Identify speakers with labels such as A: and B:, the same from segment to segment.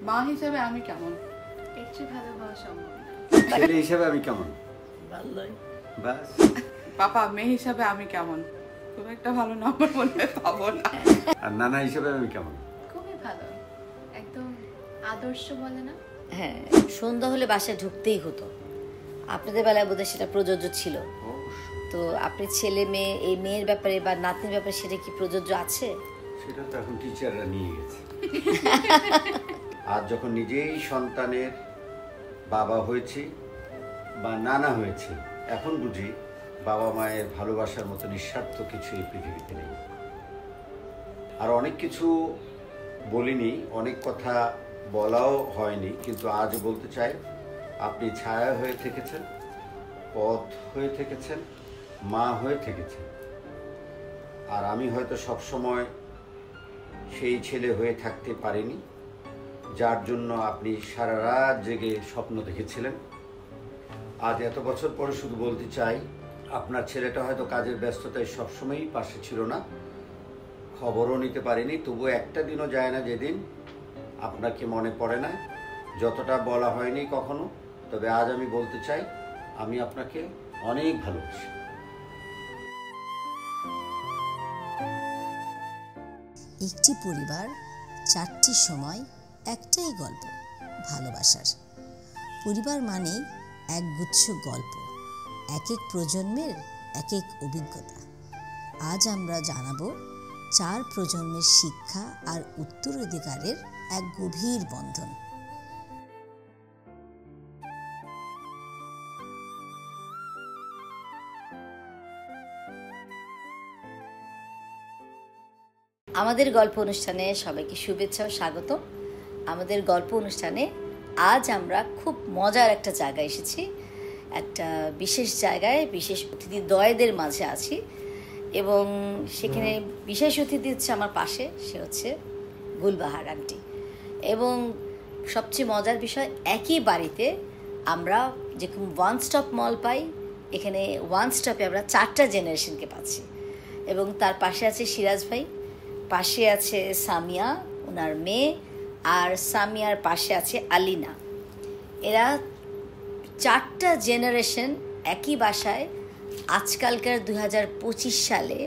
A: মা হিসেবে আমি কেমন?
B: একটু ভালো হওয়া সম্ভব না।
C: ছেলে হিসেবে আমি কেমন?
B: ভালোই।
C: বাস।
A: পাপা মেয়ে হিসাবে আমি কেমন? খুব একটা ভালো নাম্বার মনে হয় পাবো না।
C: আর নানা হিসেবে আমি কেমন?
B: খুবই ভালো, একদম আদর্শ বলে না।
D: হ্যাঁ, সন্ধ্যা হলে বাসায় ঢুকতেই হতো। আপনাদের বেলায় বোধহয় সেটা প্রযোজ্য ছিল। তো আপনি ছেলে মেয়ে, এই মেয়ের ব্যাপারে বা নাতনির ব্যাপারে সেটা কি প্রযোজ্য আছে?
C: সেটা তো এখন টিচাররা নিয়ে গেছে। আর যখন নিজেই সন্তানের বাবা হয়েছি বা নানা হয়েছি, এখন বুঝি বাবা মায়ের ভালোবাসার মতো নিঃস্বার্থ কিছু এই পৃথিবীতে নেই। আর অনেক কিছু বলিনি, অনেক কথা বলাও হয়নি, কিন্তু আজ বলতে চাই, আপনি ছায়া হয়ে থেকেছেন, পথ হয়ে থেকেছেন, মা হয়ে থেকেছেন। আর আমি হয়তো সবসময় সেই ছেলে হয়ে থাকতে পারিনি, যার জন্য আপনি সারা রাত জেগে স্বপ্ন দেখেছিলেন। আজ এত বছর পরে শুধু বলতে চাই, আপনার ছেলেটা হয়তো কাজের ব্যস্ততায় সবসময়ই পাশে ছিল না, খবরও নিতে পারিনি, তবু একটা দিনও যায় না যেদিন আপনাকে মনে পড়ে না, যতটা বলা হয়নি কখনো। তবে আজ আমি বলতে চাই, আমি আপনাকে অনেক ভালোবাসি।
E: একটি পরিবার, চারটি সময়, একটাই গল্প, ভালোবাসার। পরিবার মানেই একগুচ্ছ গল্প, এক এক প্রজন্মের এক এক অভিজ্ঞতা। আজ আমরা জানাবো 4 প্রজন্মের শিক্ষা আর উত্তরাধিকারের এক গভীর বন্ধন।
D: আমাদের গল্প অনুষ্ঠানে সবাইকে শুভেচ্ছা ও স্বাগত। আমাদের গল্প অনুষ্ঠানে আজ আমরা খুব মজার একটা জায়গায় এসেছি, একটা বিশেষ জায়গায়, বিশেষ অতিথি দ্বয়দের মাঝে আছি এবং সেখানে বিশেষ অতিথি হচ্ছে আমার পাশে, সে হচ্ছে গুলবাহার আন্টি। এবং সবচেয়ে মজার বিষয়, একই বাড়িতে আমরা যেরকম ওয়ান স্টপ মল পাই, এখানে ওয়ান স্টপে আমরা 4টা জেনারেশনকে পাচ্ছি। এবং তার পাশে আছে সিরাজ ভাই, পাশে আছে সামিয়া ওনার মেয়ে, আর সামিয়ার পাশে আছে আলিনা। এরা 4টা জেনারেশন একই বাসায় আজকালকার 2025 সালে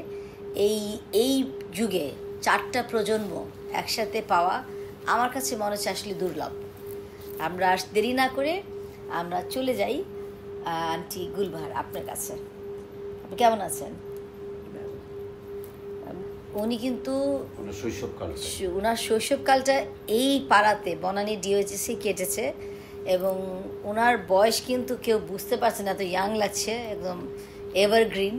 D: এই যুগে 4টা প্রজন্ম একসাথে পাওয়া আমার কাছে মনে হচ্ছে আসলে দুর্লভ। আমরা দেরি না করে আমরা চলে যাই আন্টি গুলবাহার আপনার কাছে। আপনি কেমন আছেন? উনি কিন্তু ওনার শৈশবকালটা এই পাড়াতে বনানী ডিওএইচএসি কেটেছে এবং ওনার বয়স কিন্তু কেউ বুঝতে পারছে না, এত ইয়াং লাগছে, একদম এভারগ্রিন।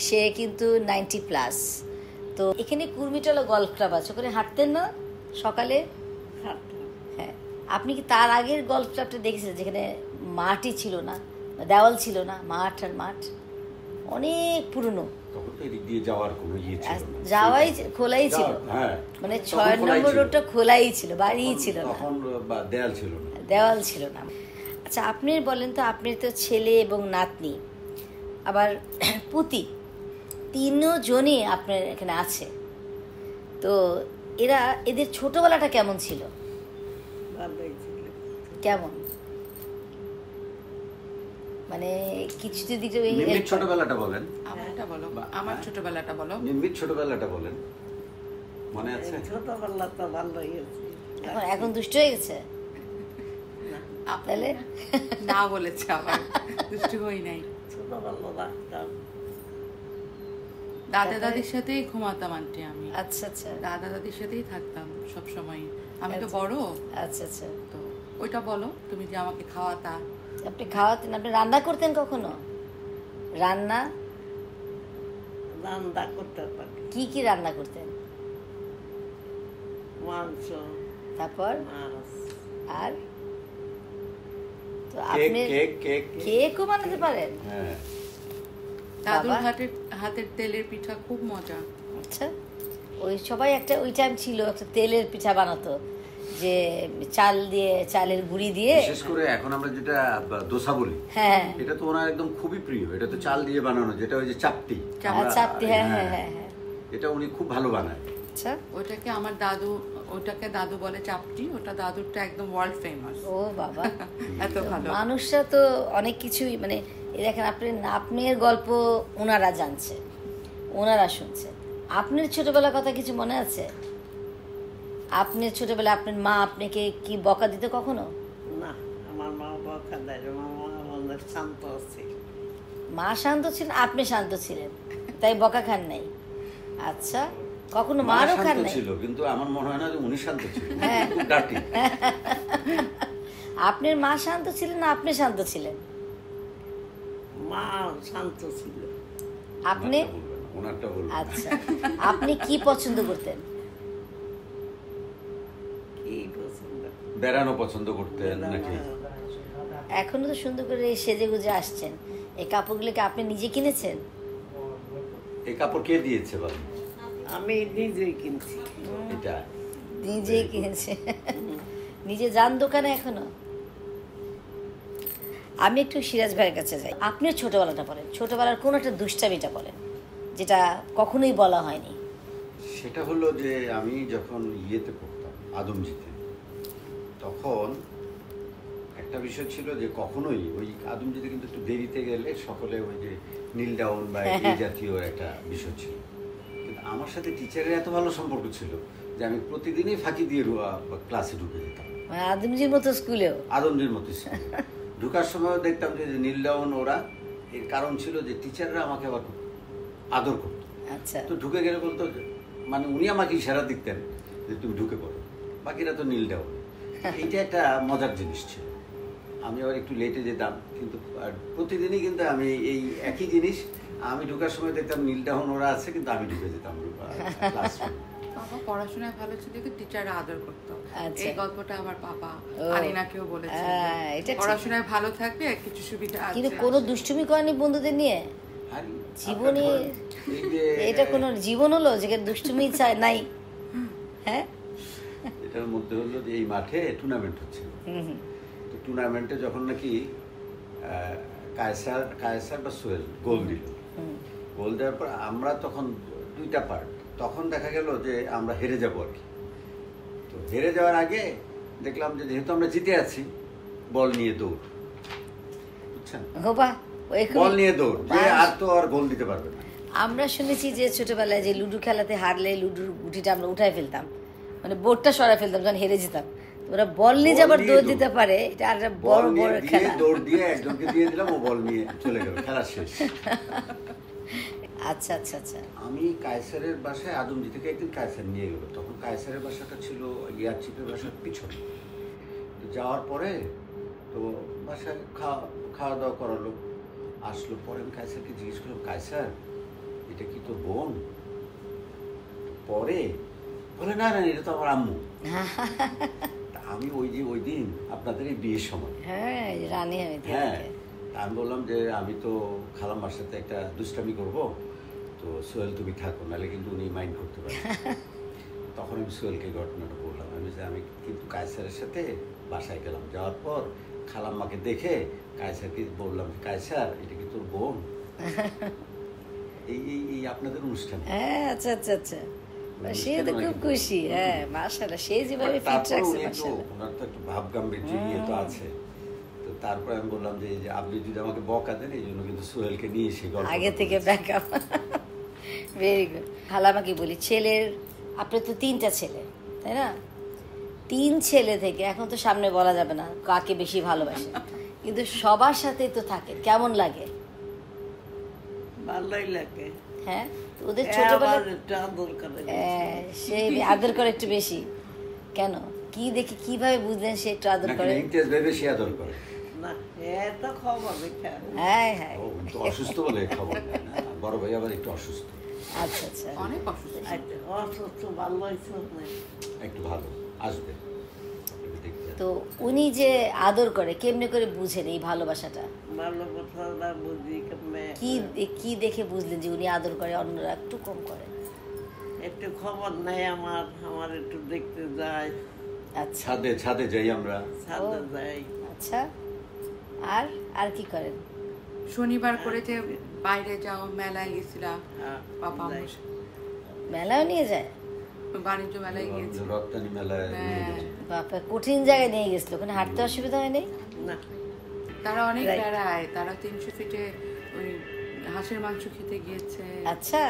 D: সে কিন্তু 90+। তো এখানে কুর্মিটলা গল্ফ ক্লাব আছে, ওখানে হাঁটতেন না সকালে? হ্যাঁ, আপনি কি তার আগের গল্ফ ক্লাবটা দেখেছিলেন যেখানে মাঠই ছিল না, দেওয়াল ছিল না, মাঠ আর মাঠ? অনেক পুরনো, যাওয়াই খোলাই ছিল, মানে 6 নম্বর রোডটা খোলাই ছিল, বাড়িই ছিল না, দেওয়াল ছিল না। আচ্ছা, আপনি বলেন তো, আপনি তো ছেলে এবং নাতনি আবার পুতি, 3 জনই আপনার এখানে আছে, তো এদের ছোটবেলাটা কেমন ছিল? কেমন, মানে কিছু যদি
C: ছোটবেলাটা বলেন।
A: আমারটা বলো, আমার ছোটবেলাটা বলো।
C: নিম্মির ছোটবেলাটা বলেন, মনে আছে?
F: ছোটবেলা তো ভালোই আছে।
D: এখন দুষ্ট হয়ে গেছে তাহলে?
A: না বলেছে, আবার দুষ্টু হই নাই।
F: ছোটবেলা রাখতাম,
A: দাদা দাদির সাথেই ঘুমাতাম আন্টি আমি।
D: আচ্ছা আচ্ছা,
A: দাদা দাদির সাথেই থাকতাম সব সময়, আমি তো বড়।
D: আচ্ছা আচ্ছা,
A: তো ওইটা বলো, তুমি যে আমাকে খাওয়াতা।
D: আপনি খাওয়াতেন, আপনি রান্না করতেন কখনো? রান্না
F: করতে পারি।
D: কি কি রান্না করতেন?
F: মাংস,
D: তারপর
F: মাছ,
D: আর তো আপনি কেকও বানাতে পারেন?
A: দাদুর হাতের তেলের পিঠা খুব মজা।
D: আচ্ছা, ওই সবাই একটা ওই টাইম ছিল একটা তেলের পিঠা বানাতো, যে চাল দিয়ে, চালের গুঁড়ি দিয়ে,
C: বিশেষ করে এখন আমরা যেটা দোসা বলি,
D: হ্যাঁ,
C: এটা তো ওনার একদম খুবই প্রিয়। এটা তো চাল দিয়ে বানানো, যেটা ওই যে চাপটি,
D: চাপটি, হ্যাঁ হ্যাঁ হ্যাঁ,
C: এটা উনি খুব ভালো বানায়।
D: আচ্ছা,
A: ওইটাকে আমার দাদু ওটাকে দাদু বলে চাপটি, ওটা দাদুরটা একদম ওয়ার্ল্ড ফেমাস।
D: ও বাবা,
A: এত ভালো।
D: মানুষরা তো অনেক কিছুই মানে এই দেখেন আপনার গল্প ওনারা জানছে, ওনারা শুনছে। আপনার ছোটবেলার কথা কিছু মনে আছে? আপনার ছোটবেলায় আপনার মা আপনাকে কি বকা দিত কখনো?
F: না, আমার মা বকা দেয় না, আমার মা আমাদের শান্ত আছে।
D: মা শান্ত ছিলেন, আপনি শান্ত ছিলেন, তাই বকা খান নাই? আচ্ছা, কখনো
C: মা
D: মারও খান
C: শান্ত
D: নাই?
C: ছিল, কিন্তু আমার মনে হয় না যে উনি শান্ত ছিলেন,
D: হ্যাঁ।
C: খুব ডার্টি।
D: আপনার মা শান্ত ছিলেন না আপনি শান্ত ছিলেন?
F: মা শান্ত ছিল।
D: আপনি?
C: ওনারটা বলবেন না, ওনারটা বলবেন না।
D: আচ্ছা, আপনি কি পছন্দ করতেন?
F: কি পছন্দ?
C: বেড়ানো পছন্দ করতেন নাকি?
D: এখনো তো সুন্দর করে সেজে গুজে আসছেন, এই কাপড়গুলোকে আপনি নিজে কিনেছেন?
C: এই কাপড় কে দিয়েছে বলেন?
F: আমি নিজেই কিনছি।
C: এটা
D: নিজেই কিনেছে? নিজে যান দোকানে এখনো? আমি একটু সিরাজ ভাইয়ের কাছে যাই। আপনিও ছোটবেলাটা বলেন, ছোটবেলার কোন একটা দুষ্টামিটা বলেন যেটা কখনোই বলা হয়নি।
C: সেটা হলো যে আমি যখন ইয়েতে পড়তাম আদমজিতে, তখন একটা বিষয় ছিল যে কখনোই ওই আদমজিতে কিন্তু একটু দেরিতে গেলে সকলে ওই যে নীল ডাউন বা এই জাতীয় একটা বিষয় ছিল। কিন্তু আমার সাথে টিচারের এত ভালো সম্পর্ক ছিল যে আমি প্রতিদিনই ফাঁকি দিয়ে ক্লাসে ঢুকে যেতাম,
D: মানে আদমজির মতো স্কুলেও?
C: আদমজির মতো ছিল। ঢুকার সময়ও দেখতাম যে নীল ডাউন ওরা, এর কারণ ছিল যে টিচাররা আমাকে আবার খুব আদর করতো।
D: আচ্ছা,
C: তো ঢুকে গেলে বলতো মানে উনি আমাকে ইশারা দিতেন যে তুমি ঢুকে পড়ো, বাকিরা তো নীল ডাউন। এইটা একটা মজার জিনিস ছিল। আমি আবার একটু লেটে যেতাম, কিন্তু প্রতিদিনই কিন্তু আমি এই একই জিনিস, আমি ঢুকার সময় দেখতাম নীল ডাউন ওরা আছে, কিন্তু আমি ঢুকে যেতাম ক্লাসরুমে।
A: বাবা পড়াশোনায় ভালো ছিল, কিন্তু টিচাররা আদর করতো।
D: আচ্ছা।
A: এই গল্পটা আমার বাবা
D: ও।
A: আরিনাকেও বলেছে।
D: এটা ঠিক।
A: পড়াশোনায় ভালো থাকলে কিছু সুবিধা আছে।
D: কিন্তু কোনো দুষ্টুমি করেনি বন্ধুদের নিয়ে
C: আর
D: জীবনে?
C: এই যে
D: এটা কোনো জীবন হলো যেখানে দুষ্টুমি চায় নাই? হ্যাঁ,
C: এটার মধ্যে হলো যে এই মাঠে টুর্নামেন্ট হচ্ছে। তো টুর্নামেন্টে যখন নাকি কায়সার বা সোহেল গোল দিল, গোল দেওয়ার পর আমরা তখন দুইটা পার্ট, তখন দেখা গেল যে আমরা হেরে যাবো আর কি। তো হেরে যাওয়ার আগে দেখলাম যে যেহেতু আমরা জিতে আছি, বল নিয়ে দৌড়, বুঝছেন?
D: গোবা ওই
C: বল নিয়ে দৌড়, যে আর তো আর গোল দিতে পারবে না।
D: আমরা শুনেছি যে ছোটবেলায় যে লুডো খেলাতে হারলে লুডুর গুটিটা আমরা উঠাই ফেলতাম, মানে বোর্ডটা সরাই ফেলতাম যখন হেরে যেতাম। ওরা বল নিয়ে যাবার দৌড় দিতে পারে, এটা আর একটা বড়
C: বল
D: বড়
C: নিয়ে
D: খেলা।
C: দৌড় দিয়ে একজনকে দিয়ে দিলাম, ও বল নিয়ে চলে গেল, খেলা শেষ।
D: আচ্ছা আচ্ছা আচ্ছা,
C: আমি কায়সারের বাসায় আদমজি থেকে একদিন কায়সার নিয়ে গেল, তখন কায়সারের বাসাটা ছিল ইয়ার চিপের বাসার পিছনে। তো যাওয়ার পরে তো বাসায় খাওয়া দাওয়া করালো, আসলো। পরে আমি কায়সারকে জিজ্ঞেস করলাম, কায়সার এটা কি তোর বোন? পরে বলে না না, এটা তো আমার আম্মু। তা আমি ওই দিন আপনাদের এই বিয়ের সময়,
D: হ্যাঁ রানী আমি
C: হ্যাঁ, আমি বললাম যে আমি তো খালাম্মার সাথে একটা দুষ্টামি করব, তো সোহেল তুমি থাকো, নাহলে কিন্তু উনি মাইন্ড করতে পারেন। তখন আমি সোহেলকে ঘটনাটা বললাম, আমি যে আমি কিন্তু কায়সারের সাথে বাসায় গেলাম, যাওয়ার পর খালাম্মাকে দেখে কায়সারকে বললাম, কায়সার এটা কি তোর বোন? এই এই এই আপনাদের অনুষ্ঠানে।
D: হ্যাঁ আচ্ছা আচ্ছা আচ্ছা, সে তো খুব খুশি। হ্যাঁ মাশাআল্লাহ, সে যেভাবে ফিট
C: তারপর
D: রাখছে
C: উনি একটু,
D: মাশাআল্লাহ।
C: ওনার তো একটু ভাব গাম্ভীর্য ইয়ে তো আছে। তো তারপরে আমি বললাম যে এই যে আপনি যদি আমাকে বকা দেন, এই জন্য কিন্তু সোহেলকে নিয়ে এসে গল্প
D: আগে থেকে ব্যাকআপ। Very good. খালামাকে বলি, ছেলের আপনার তো 3টা ছেলে তাই না? 3 ছেলে থেকে এখন তো সামনে বলা যাবে না কাকে বেশি ভালোবাসে, কিন্তু সবার সাথেই তো থাকে, কেমন লাগে?
F: ভালোই লাগে।
D: হ্যাঁ, তো ওদের
F: আবার
D: ছোটবেলা
F: একটু আদর করে।
D: সেই আদর করে একটু বেশি কেন? কি দেখে কিভাবে বুঝলেন সে একটু আদর
C: নাকি
D: করে?
C: ইমতিয়াজ ভাই বেশি আদর করে?
F: না, এত খবর দেখে।
D: হ্যাঁ হ্যাঁ,
C: ও তো অসুস্থ বলে খবর নেই না, বড় ভাই আবার একটু অসুস্থ,
D: আচ্ছা আচ্ছা।
A: অনেক অসুস্থ।
F: আচ্ছা, অসুস্থ ভালো হয়েছে না?
C: একটু ভালো আসবে, একটু দেখতে হবে।
D: তো উনি যে আদর করে কেমনে করে বুঝেন এই ভালোবাসাটা?
F: ভালো কথা না বুঝি কেমনে।
D: কি দেখে বুঝলেন যে উনি আদর করে অন্যরা একটু কম করে?
F: একটু খবর নেই আমার একটু দেখতে যায়,
D: আচ্ছা
C: ছাদে যাই আমরা,
F: ছাদে যাই।
D: আচ্ছা, আর আর কি করেন?
A: শনিবার করে যে বাইরে যাও, মেলায় গেছিলাম
F: হ্যাঁ,
A: বাবা
F: যাই।
A: আমার সাথে।
D: মেলাও নিয়ে যায়?
A: বাণিজ্য মেলায় গিয়েছি।
C: রপ্তানি মেলায় নিয়ে
A: হ্যাঁ।
C: গেছে।
D: বাপরে, কঠিন জায়গায় নিয়ে গেছিল, ওখানে হাঁটতে অসুবিধা হয়নি?
F: না
A: তারা অনেক
D: Right.
A: বেড়ায়, তারা 300 ফিটে ওই হাঁসের মাংস খেতে গিয়েছে।
D: আচ্ছা,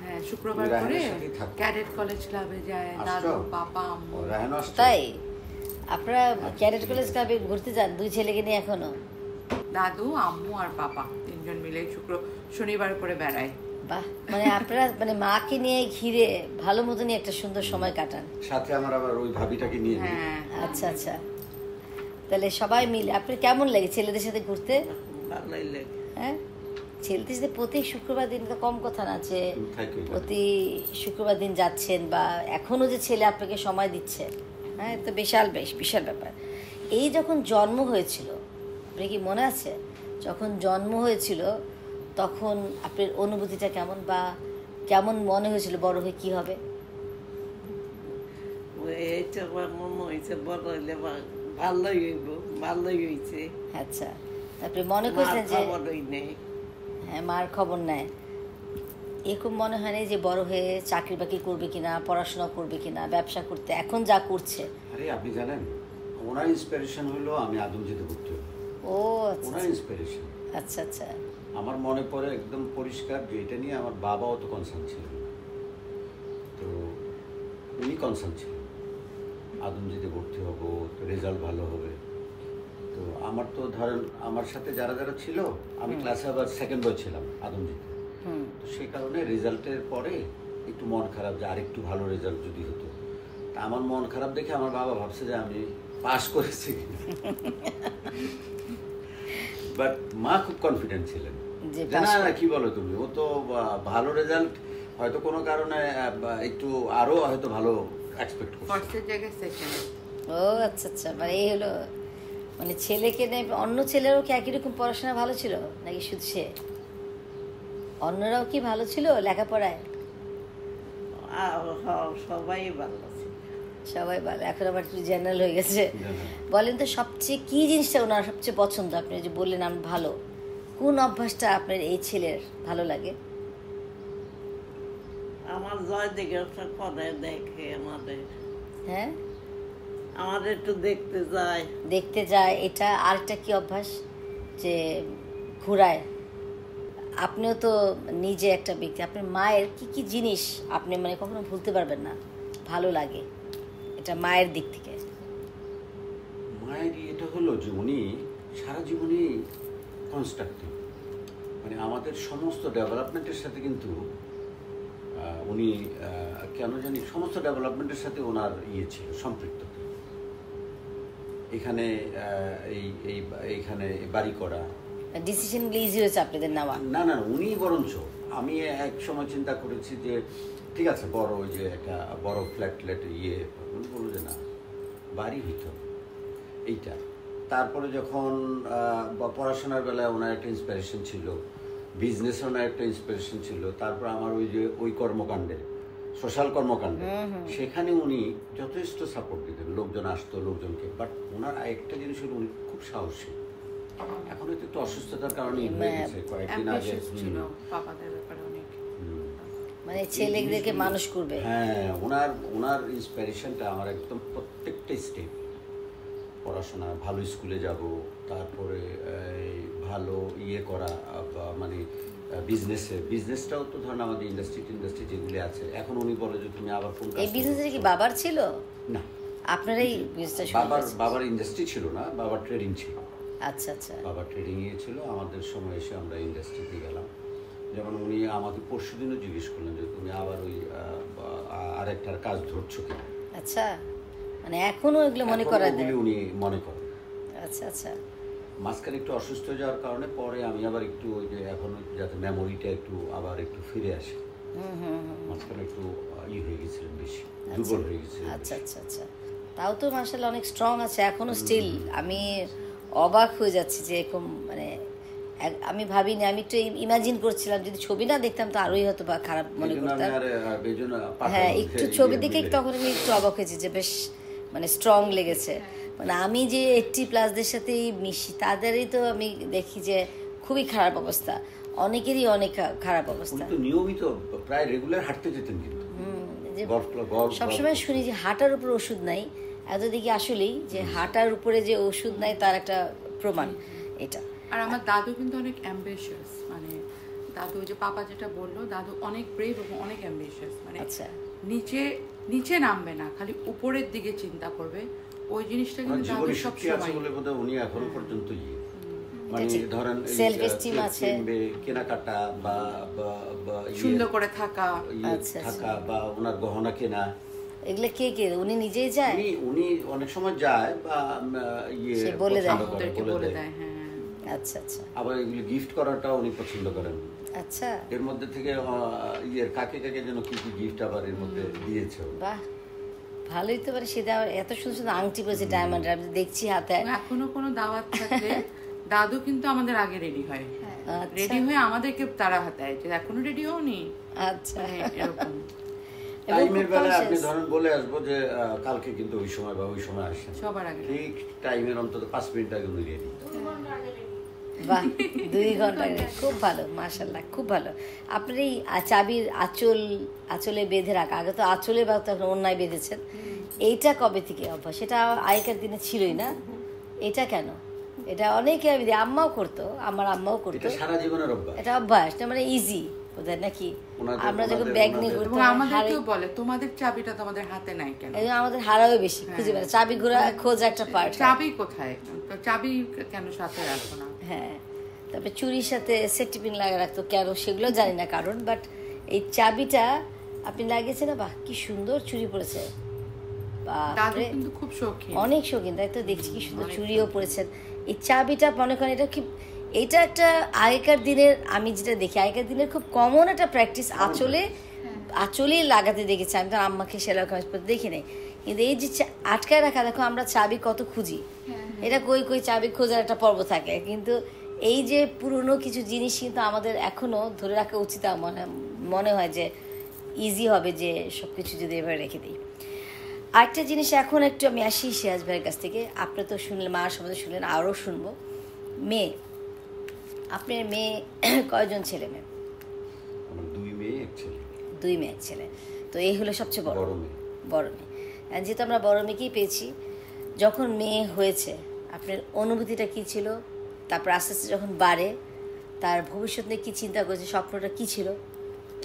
A: হ্যাঁ, শুক্রবার
C: রায়হানের
A: করে
C: সাথেই থাকতো।
A: ক্যাডেট কলেজ ক্লাবে যায়,
C: আসতো?
A: দাদু বাবা আম্মু।
C: ও, রায়হান আসতো?
D: তাই আপনারা ক্যাডেট কলেজ ক্লাবে ঘুরতে যান 2 ছেলেকে নিয়ে এখনো?
A: দাদু আম্মু আর বাবা 3জন মিলে শনিবার করে বেড়ায়।
D: বাহ, মানে আপনারা মানে মাকে নিয়ে ঘিরে ভালো মতনই একটা সুন্দর সময় কাটান।
C: সাথে আমার আবার ওই ভাবিটাকে নিয়ে নিই।
A: হ্যাঁ,
D: আচ্ছা আচ্ছা, তাহলে সবাই মিলে আপনার কেমন লাগে ছেলেদের সাথে ঘুরতে?
F: ভালোই লাগে।
D: হ্যাঁ, ছেলেদের সাথে প্রতি শুক্রবার দিন তো কম কথা না, যে
C: থাকি ওখানে।
D: প্রতি শুক্রবার দিন যাচ্ছেন বা এখনো যে ছেলে আপনাকে সময় দিচ্ছে, হ্যাঁ, এটা তো বিশাল ব্যাপার। এই যখন জন্ম হয়েছিল, আপনার কি মনে আছে যখন জন্ম হয়েছিল তখন আপনার অনুভূতিটা কেমন, বা কেমন মনে হয়েছিল বড় হয়ে কি হবে?
F: এইটা আমার মনে হয়েছে বড় হইলে ভালোই হইব, ভালোই হয়েছে।
D: আচ্ছা, আপনি মনে করছেন যে
F: খবরই নেই।
D: হ্যাঁ, মার খবর নেয়, এরকম মনে হয় না যে বড় হয়ে চাকরি বাকরি করবে কিনা, পড়াশোনা করবে কিনা, ব্যবসা করতে এখন যা করছে?
C: আরে আপনি জানেন, ওনার ইন্সপিরেশন হলো আমি আদমজিতে ভর্তি হই।
D: ও আচ্ছা
C: ওনার ইন্সপিরেশন
D: আচ্ছা আচ্ছা,
C: আমার মনে পড়ে একদম পরিষ্কার যে এটা নিয়ে আমার বাবাও তো কনসার্ন ছিলেন, তো উনি কনসার্ন ছিলেন আদমজিতে ভর্তি হবো, তো রেজাল্ট ভালো হবে। তো আমার তো ধরেন আমার সাথে যারা যারা ছিল, আমি ক্লাসে আবার সেকেন্ড বয় ছিলাম আদমজিতে,
D: হুম,
C: তো সেই কারণে রেজাল্টের পরে একটু মন খারাপ যে আরেকটু ভালো রেজাল্ট যদি হতো। তা আমার মন খারাপ দেখে আমার বাবা ভাবছে যে আমি পাস করেছি, বাট মা খুব কনফিডেন্ট ছিলেন
D: যে
C: যে
D: pass
C: না
D: করবে।
C: কি বলো তুমি, ও তো ভালো রেজাল্ট হয়তো কোনো কারণে একটু আরো হয়তো ভালো এক্সপেক্ট করছে।
A: ফার্স্টের জায়গায় সেকেন্ড।
D: ও আচ্ছা আচ্ছা, মানে এই হলো, মানে ছেলেকে নিয়ে অন্য ছেলেরও কি একই রকম পড়াশোনা ভালো ছিল নাকি শুধু সে? অন্যরাও কি ভালো ছিল লেখাপড়ায়?
F: সবাই ভালো আছে।
D: সবাই ভালো, এখন আবার একটু জেনারেল হয়ে গেছে। বলেন তো সবচেয়ে কি জিনিসটা ওনার সবচেয়ে পছন্দ? আপনি যে বললেন আমি ভালো, কোন অভ্যাসটা আপনার এই ছেলের ভালো লাগে?
F: আমার জয় দিকে করে দেখে আমাদের,
D: হ্যাঁ,
F: আমাদের একটু দেখতে যায়।
D: দেখতে যায়, এটা আরেকটা কি অভ্যাস যে ঘুরায়? আপনিও তো নিজে একটা ব্যক্তি, আপনার মায়ের কি কি জিনিস আপনি মানে কখনো ভুলতে পারবেন না, ভালো লাগে এটা মায়ের দিক থেকে?
C: মায়ের এটা হলো যে উনি সারা জীবনই কনস্ট্রাকটিভ, মানে আমাদের সমস্ত ডেভেলপমেন্টের সাথে কিন্তু উনি কেন জানি সমস্ত ডেভেলপমেন্টের সাথে ওনার ইয়ে ছিল, সম্পৃক্ততা। এখানে এইখানে বাড়ি করা,
D: ডিসিশনগুলো ইজি হয়েছে আপনাদের নেওয়া?
C: না না, উনি বরঞ্চ আমি এক সময় চিন্তা করেছি যে ঠিক আছে বড় ওই যে একটা বড় ফ্ল্যাট ইয়ে, উনি বললো যে না বাড়ি হইতো এইটা। তারপরে যখন পড়াশোনার বেলায় ওনার একটা ইন্সপিরেশন ছিল, বিজনেসে ওনার একটা ইন্সপিরেশন ছিল, তারপর আমার ওই যে ওই কর্মকাণ্ডে, সোশ্যাল কর্মকাণ্ডে, সেখানে উনি যথেষ্ট সাপোর্ট দিতেন, লোকজন আসতো লোকজনকে। বাট ওনার একটা জিনিস হলো উনি খুব সাহসী। এখন হয়তো একটু অসুস্থতার কারণে হয়ে গেছে কয়েকদিন আগে।
A: অ্যাম্বিশিয়াস ছিল বাবাদের ব্যাপারে অনেক।
D: মানে ছেলেদেরকে মানুষ করবে।
C: হ্যাঁ, ওনার ইন্সপিরেশনটা আমার একদম প্রত্যেকটা স্টেপ, পড়াশোনা ভালো স্কুলে যাব, তারপরে ভালো ইয়ে করা, মানে বিজনেসটাও তো ধরেন আমাদের ইন্ডাস্ট্রি যেগুলি আছে, এখন উনি বলে যে তুমি আবার কোন
D: এই বিজনেসটা কি বাবার ছিল?
C: না,
D: আপনারাই বিজনেসটা শুরু করেছেন?
C: বাবার ইন্ডাস্ট্রি ছিল না, বাবার ট্রেডিং ছিল।
D: আচ্ছা আচ্ছা,
C: বাবা ট্রেডিং এ ছিল, আমাদের সময় এসে আমরা ইন্ডাস্ট্রিতে গেলাম। যেমন উনি আমাকে পরশু দিনও জিজ্ঞেস করলেন যে তুমি আবার ওই আরেকটার কাজ ধরছো কিনা।
D: আচ্ছা, মানে এখনো এগুলো মনে করা দেয়?
C: উনি মনে করেন।
D: আচ্ছা আচ্ছা,
C: মাঝখানে একটু অসুস্থ হয়ে যাওয়ার কারণে পরে আমি আবার একটু ওই যে এখন যাতে মেমোরিটা একটু আবার একটু ফিরে আসে, মাঝখানে একটু হয়ে গেছিলেন বেশি, দুর্বল হয়ে গেছিলেন।
D: আচ্ছা আচ্ছা আচ্ছা, তাও তো মার্শাল্লাহ অনেক স্ট্রং আছে এখনো স্টিল। আমি অবাক হয়ে যাচ্ছি যে এরকম, মানে আমি ভাবিনি, আমি একটু ইমাজিন করছিলাম যদি ছবি না দেখতাম তো আরোই হয়তো বা খারাপ মনে করতাম। হ্যাঁ, একটু ছবি দেখে তখন আমি একটু অবাক হয়েছি যে বেশ মানে স্ট্রং লেগেছে। মানে আমি যে 80+ সাথেই মিশি তাদেরই তো আমি দেখি যে খুবই খারাপ অবস্থা, অনেকেরই অনেক খারাপ অবস্থা।
C: তো নিয়মিত প্রায় রেগুলার হাঁটতে যেতেন কিন্তু।
D: যে
C: গল্প
D: সবসময় শুনি যে হাঁটার উপর ওষুধ নাই, এত দেখি আসলেই যে হাঁটার উপরে যে ওষুধ নাই তার একটা প্রমাণ এটা।
A: আর আমার দাদু কিন্তু অনেক অ্যাম্বিশিয়াস, মানে দাদু যে পাপা যেটা বললো, দাদু অনেক ব্রেভ এবং অনেক অ্যাম্বিশিয়াস, মানে
D: আচ্ছা,
A: নিচে নিচে নামবে না, খালি উপরের দিকে চিন্তা করবে। ওই জিনিসটা কিন্তু দাদু
C: জীবনী
A: সব
C: শক্তি আছে
A: সময়
C: বলে বোধহয় উনি এখনো পর্যন্ত মানে
D: ঠিক।
C: ধরেন
D: Self esteem আছে।
C: কেনাকাটা বা
A: সুন্দর করে থাকা,
D: আচ্ছা,
C: থাকা বা ওনার গহনা কেনা,
D: এগুলো কে কে উনি নিজেই যায়?
C: উনি অনেক সময় যায় বা
D: সে বলে দেয়।
C: পছন্দ করে,
A: ওদেরকে বলে দেয়। হ্যাঁ,
D: আচ্ছা আচ্ছা
C: আবার এগুলি গিফট করাটাও উনি পছন্দ করেন।
D: আচ্ছা,
C: এর মধ্যে থেকে কাকে কাকে যেন কি কি গিফট আবার এর মধ্যে দিয়েছে।
D: বাহ, ভালোই তো। মানে সেটা এত সুন্দর সুন্দর আংটি পরেছে ডায়মন্ড, আমি দেখছি হাতে।
A: এবং এখনো কোনো দাওয়াত থাকলে দাদু কিন্তু আমাদের আগে রেডি হয়,
D: আচ্ছা।
A: রেডি হয়ে আমাদেরকে তারা দেয় যে এখনো রেডি হওনি,
D: আচ্ছা,
A: মানে এরকম।
D: এবং
C: টাইমের
D: খুব
C: বেলায় আপনি
D: conscious।
C: ধরেন বলে আসবো যে কালকে কিন্তু ওই সময় বা ওই সময় আসেন,
A: সবার আগে
C: ঠিক টাইমের অন্তত 5 মিনিট আগে উনি রেডি।
D: বাহ, 2 ঘন্টা আগে। খুব ভালো, মাশাআল্লাহ, খুব ভালো। আপনার এই চাবির আঁচলে বেঁধে রাখা, আগে তো আঁচলে বা এখন অন্যায় বেঁধেছেন, এইটা কবে থেকে অভ্যাস? সেটা আগেকার দিনে ছিলই না, এটা কেন? এটা অনেকে আমি আম্মাও করতো, আমার আম্মাও করতো,
C: এটা সারা জীবনের অভ্যাস।
D: এটা অভ্যাস, এটা মানে ইজি বোধহয় নাকি? আমরা যখন ব্যাগ নিয়ে
A: এবং
D: ঘুরতাম
A: আমাদেরকেও বলে তোমাদের চাবিটা তো আমাদের হাতে নাই কেন?
D: এই জন্য আমাদের হারাও বেশি, খুঁজে বেড়া চাবি ঘোরা খোঁজ একটা পার্ট।
A: চাবি কোথায়? তো চাবি কেন সাথে রাখো না?
D: হ্যাঁ, তারপরে চুরির সাথে সেফটি পিন লাগা রাখতো কেন সেগুলো জানি না কারণ, বাট এই চাবিটা আপনি লাগিয়েছেন না, বাহ কি সুন্দর চুরি পড়েছে,
A: দাদু
D: বাপরে,
A: কিন্তু খুব শৌখিন।
D: অনেক শৌখিন, তাই তো দেখছি কি সুন্দর চুরিও পড়েছেন। এই চাবিটা মনে করেন এটা কি, এটা একটা আগেকার দিনের, আমি যেটা দেখি আগেকার দিনের খুব কমন একটা প্র্যাকটিস, আঁচলেই লাগাতে দেখেছি আমি, তো আম্মাকে সেরকম দেখি নাই। কিন্তু এই যে আটকায় রাখা, দেখো আমরা চাবি কত খুঁজি, এটা কই চাবি খোঁজার একটা পর্ব থাকে, কিন্তু এই যে পুরনো কিছু জিনিস কিন্তু আমাদের এখনো ধরে রাখা উচিত মনে হয় যে ইজি হবে যে সব কিছু যদি এভাবে রেখে দিই। আরেকটা জিনিস এখন একটু আমি আসি সিরাজ ভাইয়ের কাছ থেকে, আপনি তো শুনলেন, মার সম্বন্ধে শুনলেন, আরও শুনবো। মেয়ে, আপনার মেয়ে কয়জন ছেলে মেয়ে?
C: আমার 2 মেয়ে 1 ছেলে।
D: 2 মেয়ে 1 ছেলে, তো এই হলো সবচেয়ে বড়
C: মেয়ে।
D: বড় মেয়ে, যেহেতু আমরা বড় মেয়েকেই পেয়েছি, যখন মেয়ে হয়েছে আপনার অনুভূতিটা কী ছিল? তারপর আস্তে আস্তে যখন বাড়ে, তার ভবিষ্যৎ নিয়ে কী চিন্তা করেছে, স্বপ্নটা কী ছিল,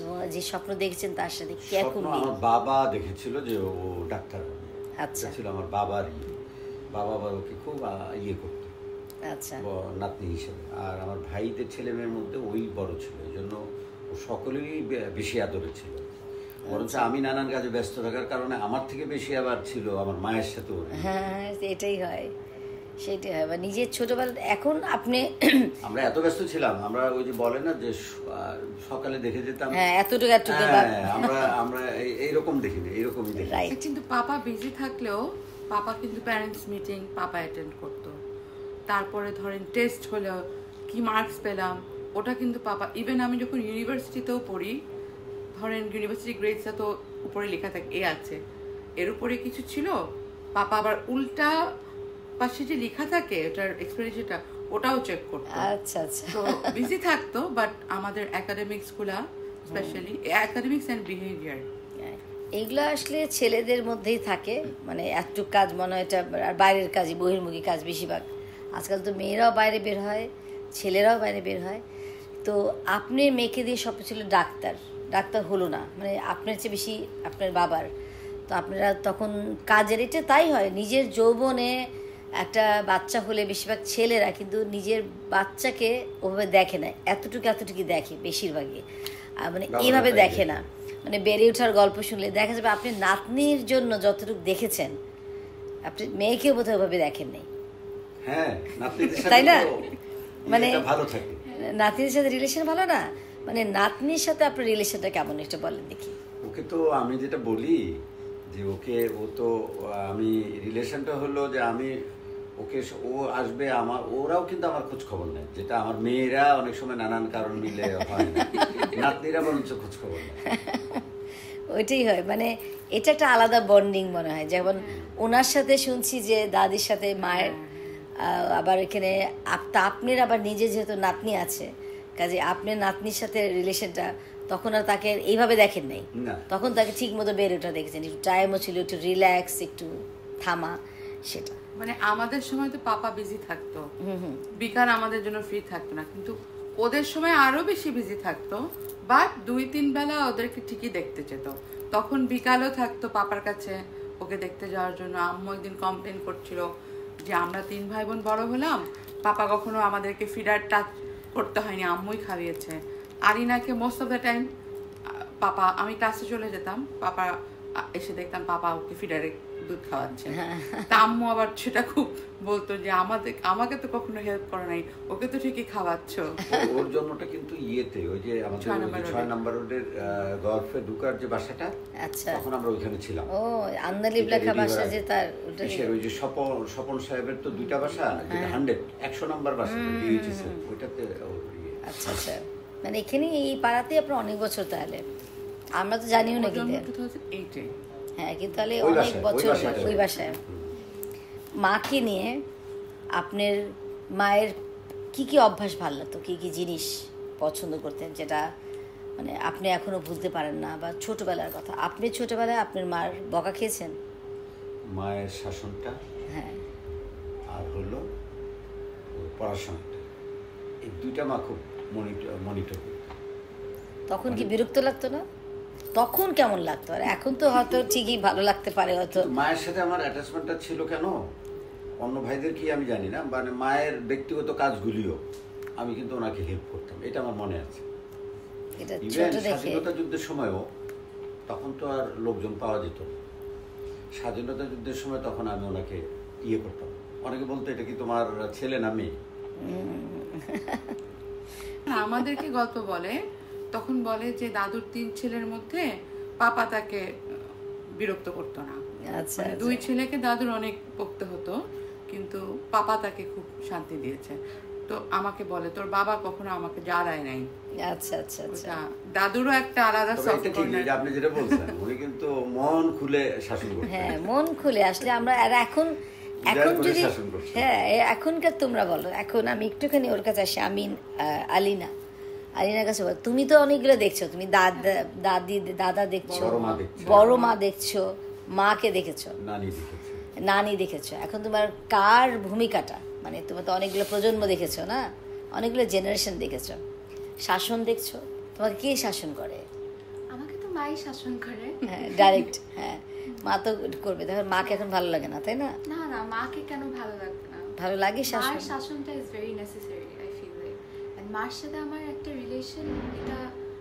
D: এবং যে স্বপ্ন দেখেছেন তার সাথে কিরকম মিল?
C: আমার বাবা দেখেছিল যে ও ডাক্তার হবে,
D: আচ্ছা,
C: ছিল আমার বাবার বাবা ওকে খুব ইয়ে করতো,
D: আচ্ছা,
C: নাতনি হিসেবে। আর আমার ভাইদের ছেলে মেয়ের মধ্যে ওই বড় ছিল, এই জন্য ও সকলেরই বেশি আদরে ছিল। বরঞ্চ আমি নানান কাজে ব্যস্ত থাকার কারণে আমার থেকে বেশি আবার ছিল আমার মায়ের সাথে ওর।
D: হ্যাঁ, এটাই হয়, সেটাই হয়। বা নিজের ছোটবেলা, এখন আপনি
C: আমরা এত ব্যস্ত ছিলাম, আমরা ওই যে বলে না যে সকালে দেখে যেতাম,
D: হ্যাঁ এতটুকু
C: আমরা এইরকম দেখিনি, এইরকমই দেখি।
D: রাইট।
A: কিন্তু পাপা বিজি থাকলেও পাপা কিন্তু প্যারেন্টস মিটিং পাপা অ্যাটেন্ড করতো। তারপরে ধরেন টেস্ট হলো, কি মার্কস পেলাম, ওটা কিন্তু পাপা, ইভেন আমি যখন ইউনিভার্সিটিতেও পড়ি, ধরেন ইউনিভার্সিটি গ্রেডসটা তো উপরে লেখা থাকে এ আছে, এর উপরে কিছু ছিল, পাপা আবার উল্টা পাশে যে লেখা থাকে ওটার এক্সপ্লেনেশনটা ওটাও চেক করতো।
D: আচ্ছা আচ্ছা,
A: তো বিজি থাকতো, বাট আমাদের একাডেমিক্সগুলা স্পেশালি একাডেমিক্স অ্যান্ড বিহেভিয়ার,
D: এইগুলো আসলে ছেলেদের মধ্যেই থাকে, মানে এতটুকু কাজ মনে হয় এটা, আর বাইরের কাজই, বহির্মুখী কাজ বেশিরভাগ। আজকাল তো মেয়েরাও বাইরে বের হয়, ছেলেরাও বাইরে বের হয়। তো আপনি মেয়েকে দিয়ে স্বপ্ন ছিল ডাক্তার হলো না, মানে আপনার চেয়ে বেশি আপনার বাবার। তো আপনারা তখন কাজের, এটা তাই হয়, নিজের যৌবনে একটা বাচ্চা হলে বেশিরভাগ ছেলেরা কিন্তু নিজের বাচ্চাকে ওভাবে দেখে না, এতটুকু দেখে বেশিরভাগই, মানে এইভাবে দেখে না। মানে বেড়ে ওঠার গল্প শুনলে দেখা যাবে আপনি নাতনির জন্য যতটুকু দেখেছেন, আপনি মেয়েকেও বোধহয় ওভাবে দেখেন নাই,
C: হ্যাঁ,
D: তাই না? মানে
C: ভালো থাকে,
D: নাতনির সাথে রিলেশন ভালো না, মানে নাতনির সাথে আপনার রিলেশনটা কেমন একটু বলেন দেখি।
C: ওকে তো আমি যেটা বলি যে ও তো আমি রিলেশনটা হলো যে আমি ওকে, ও আসবে আমার, ওরাও কিন্তু আমার খোঁজ খবর নেয়, যেটা আমার মেয়েরা অনেক সময় নানান কারণ মিলে হয় না, নাতনিরা বরঞ্চ খোঁজ খবর নেয়।
D: ওইটাই হয়, মানে এটা একটা আলাদা বন্ডিং মনে হয়। যেমন ওনার সাথে শুনছি যে দাদির সাথে মায়ের, আবার এখানে আপনার আবার নিজে যেহেতু নাতনি আছে, কাজে আপনার নাতনির সাথে রিলেশনটা তখন আর তাকে এইভাবে দেখেন নাই,
C: না।
D: তখন তাকে ঠিক মতো বেড়ে ওঠা দেখেছেন, একটু টাইমও ছিল, একটু রিল্যাক্স, একটু থামা, সেটা।
A: মানে আমাদের সময় তো পাপা বিজি থাকতো, বিকাল আমাদের জন্য ফ্রি থাকতো না, কিন্তু ওদের সময় আরো বেশি বিজি থাকতো, বাট 2-3 বেলা ওদেরকে ঠিকই দেখতে যেত। তখন বিকালও থাকতো পাপার কাছে ওকে দেখতে যাওয়ার জন্য। আম্মু একদিন কমপ্লেন করছিল যে আমরা 3 ভাই বোন বড় হলাম, পাপা কখনো আমাদেরকে ফিডার টাচ করতে হয়নি, আম্মুই খাইয়েছে। আরিনাকে মোস্ট অফ দ্য টাইম পাপা, আমি ক্লাসে চলে যেতাম, পাপা এসে দেখতাম পাপা ওকে ফিডারে দুধ খাওয়াচ্ছে। তা আম্মু আবার সেটা খুব বলতো যে আমাকে তো কখনো হেল্প করে নাই, ওকে তো ঠিকই খাওয়াচ্ছ।
C: ওর জন্মটা কিন্তু ইয়েতে, ওই যে আমাদের 6 নম্বর রোডের গল্ফে ঢুকার যে বাসাটা,
D: আচ্ছা,
C: তখন আমরা ওইখানে ছিলাম।
D: ও আন্দালিব লেখা বাসা যে তার,
C: ওই যে স্বপন সাহেবের তো 2টা বাসা, যেটা 100 নম্বর বাসা দিয়েছে, ওইটাতে।
D: আচ্ছা আচ্ছা, মানে এখানে এই পাড়াতে আপনার অনেক বছর, তাহলে আমরা তো জানিও না কিন্তু।
A: 2008-এ।
D: হ্যাঁ, কিন্তু তাহলে অনেক বছর ওই বাসায়। মাকে নিয়ে আপনার মায়ের কি কি অভ্যাস ভালো লাগতো, কি কি জিনিস পছন্দ করতেন, যেটা মানে আপনি এখনো ভুলতে পারেন না, বা ছোটবেলার কথা, আপনি ছোটবেলায় আপনার মার বকা খেয়েছেন?
C: মায়ের শাসনটা,
D: হ্যাঁ,
C: আর হলো পড়াশোনাটা, এই 2টা মা খুব মনিটর করত।
D: তখন কি বিরক্ত লাগতো না? তখন কেমন লাগতো? আর এখন তো হয়তো ঠিকই ভালো লাগতে পারে হয়তো।
C: মায়ের সাথে আমার অ্যাটাচমেন্টটা ছিল কেন, অন্য ভাইদের কি আমি জানি না, মানে মায়ের ব্যক্তিগত কাজগুলিও আমি কিন্তু ওনাকে হেল্প করতাম, এটা আমার মনে আছে।
D: এটা
C: ইভেন
D: ছোট দেখে
C: স্বাধীনতা যুদ্ধের সময়ও, তখন তো আর লোকজন পাওয়া যেত, স্বাধীনতা যুদ্ধের সময় তখন আমি ওনাকে ইয়ে করতাম। অনেকে বলতো এটা কি তোমার ছেলে না মেয়ে?
A: আমাদেরকে গল্প বলে, তখন বলে যে দাদুর 3 ছেলের মধ্যে পাপা তাকে বিরক্ত করতো না।
D: আচ্ছা,
A: মানে 2 ছেলেকে দাদুর অনেক বকতে হতো, কিন্তু পাপা তাকে খুব শান্তি দিয়েছে। তো আমাকে বলে তোর বাবা কখনো আমাকে জ্বালায় নাই।
D: আচ্ছা আচ্ছা আচ্ছা,
A: দাদুরও একটা আলাদা সফট কর্নার।
C: আপনি যেটা বলছেন, উনি কিন্তু মন খুলে শাসন করতেন।
D: হ্যাঁ, মন খুলে আসলে আমরা। আর এখন যদি, হ্যাঁ, এখনকার তোমরা বলো, এখন আমি একটুখানি ওর কাছে আসি, আমি আলিনার কাছে বল, তুমি তো অনেকগুলো দেখছো, তুমি দাদা দেখছো, বড় মা দেখছো, মাকে দেখেছো, নানি দেখেছো, এখন তোমার কার ভূমিকাটা, মানে তোমার তো অনেকগুলো প্রজন্ম দেখেছো না, অনেকগুলো জেনারেশন দেখেছো, শাসন দেখছো, তোমাকে কে শাসন করে?
B: আমাকে তো মাই শাসন করে।
D: হ্যাঁ, ডাইরেক্ট। হ্যাঁ, মা তো করবে, দেখো মাকে এখন ভালো লাগে না, তাই না?
B: না না, মাকে কেন ভালো লাগবে না?
D: ভালো লাগে।
B: মার শাসনটা is very necessary, I feel like. And মার সাথে আমার একটা রিলেশন, এটা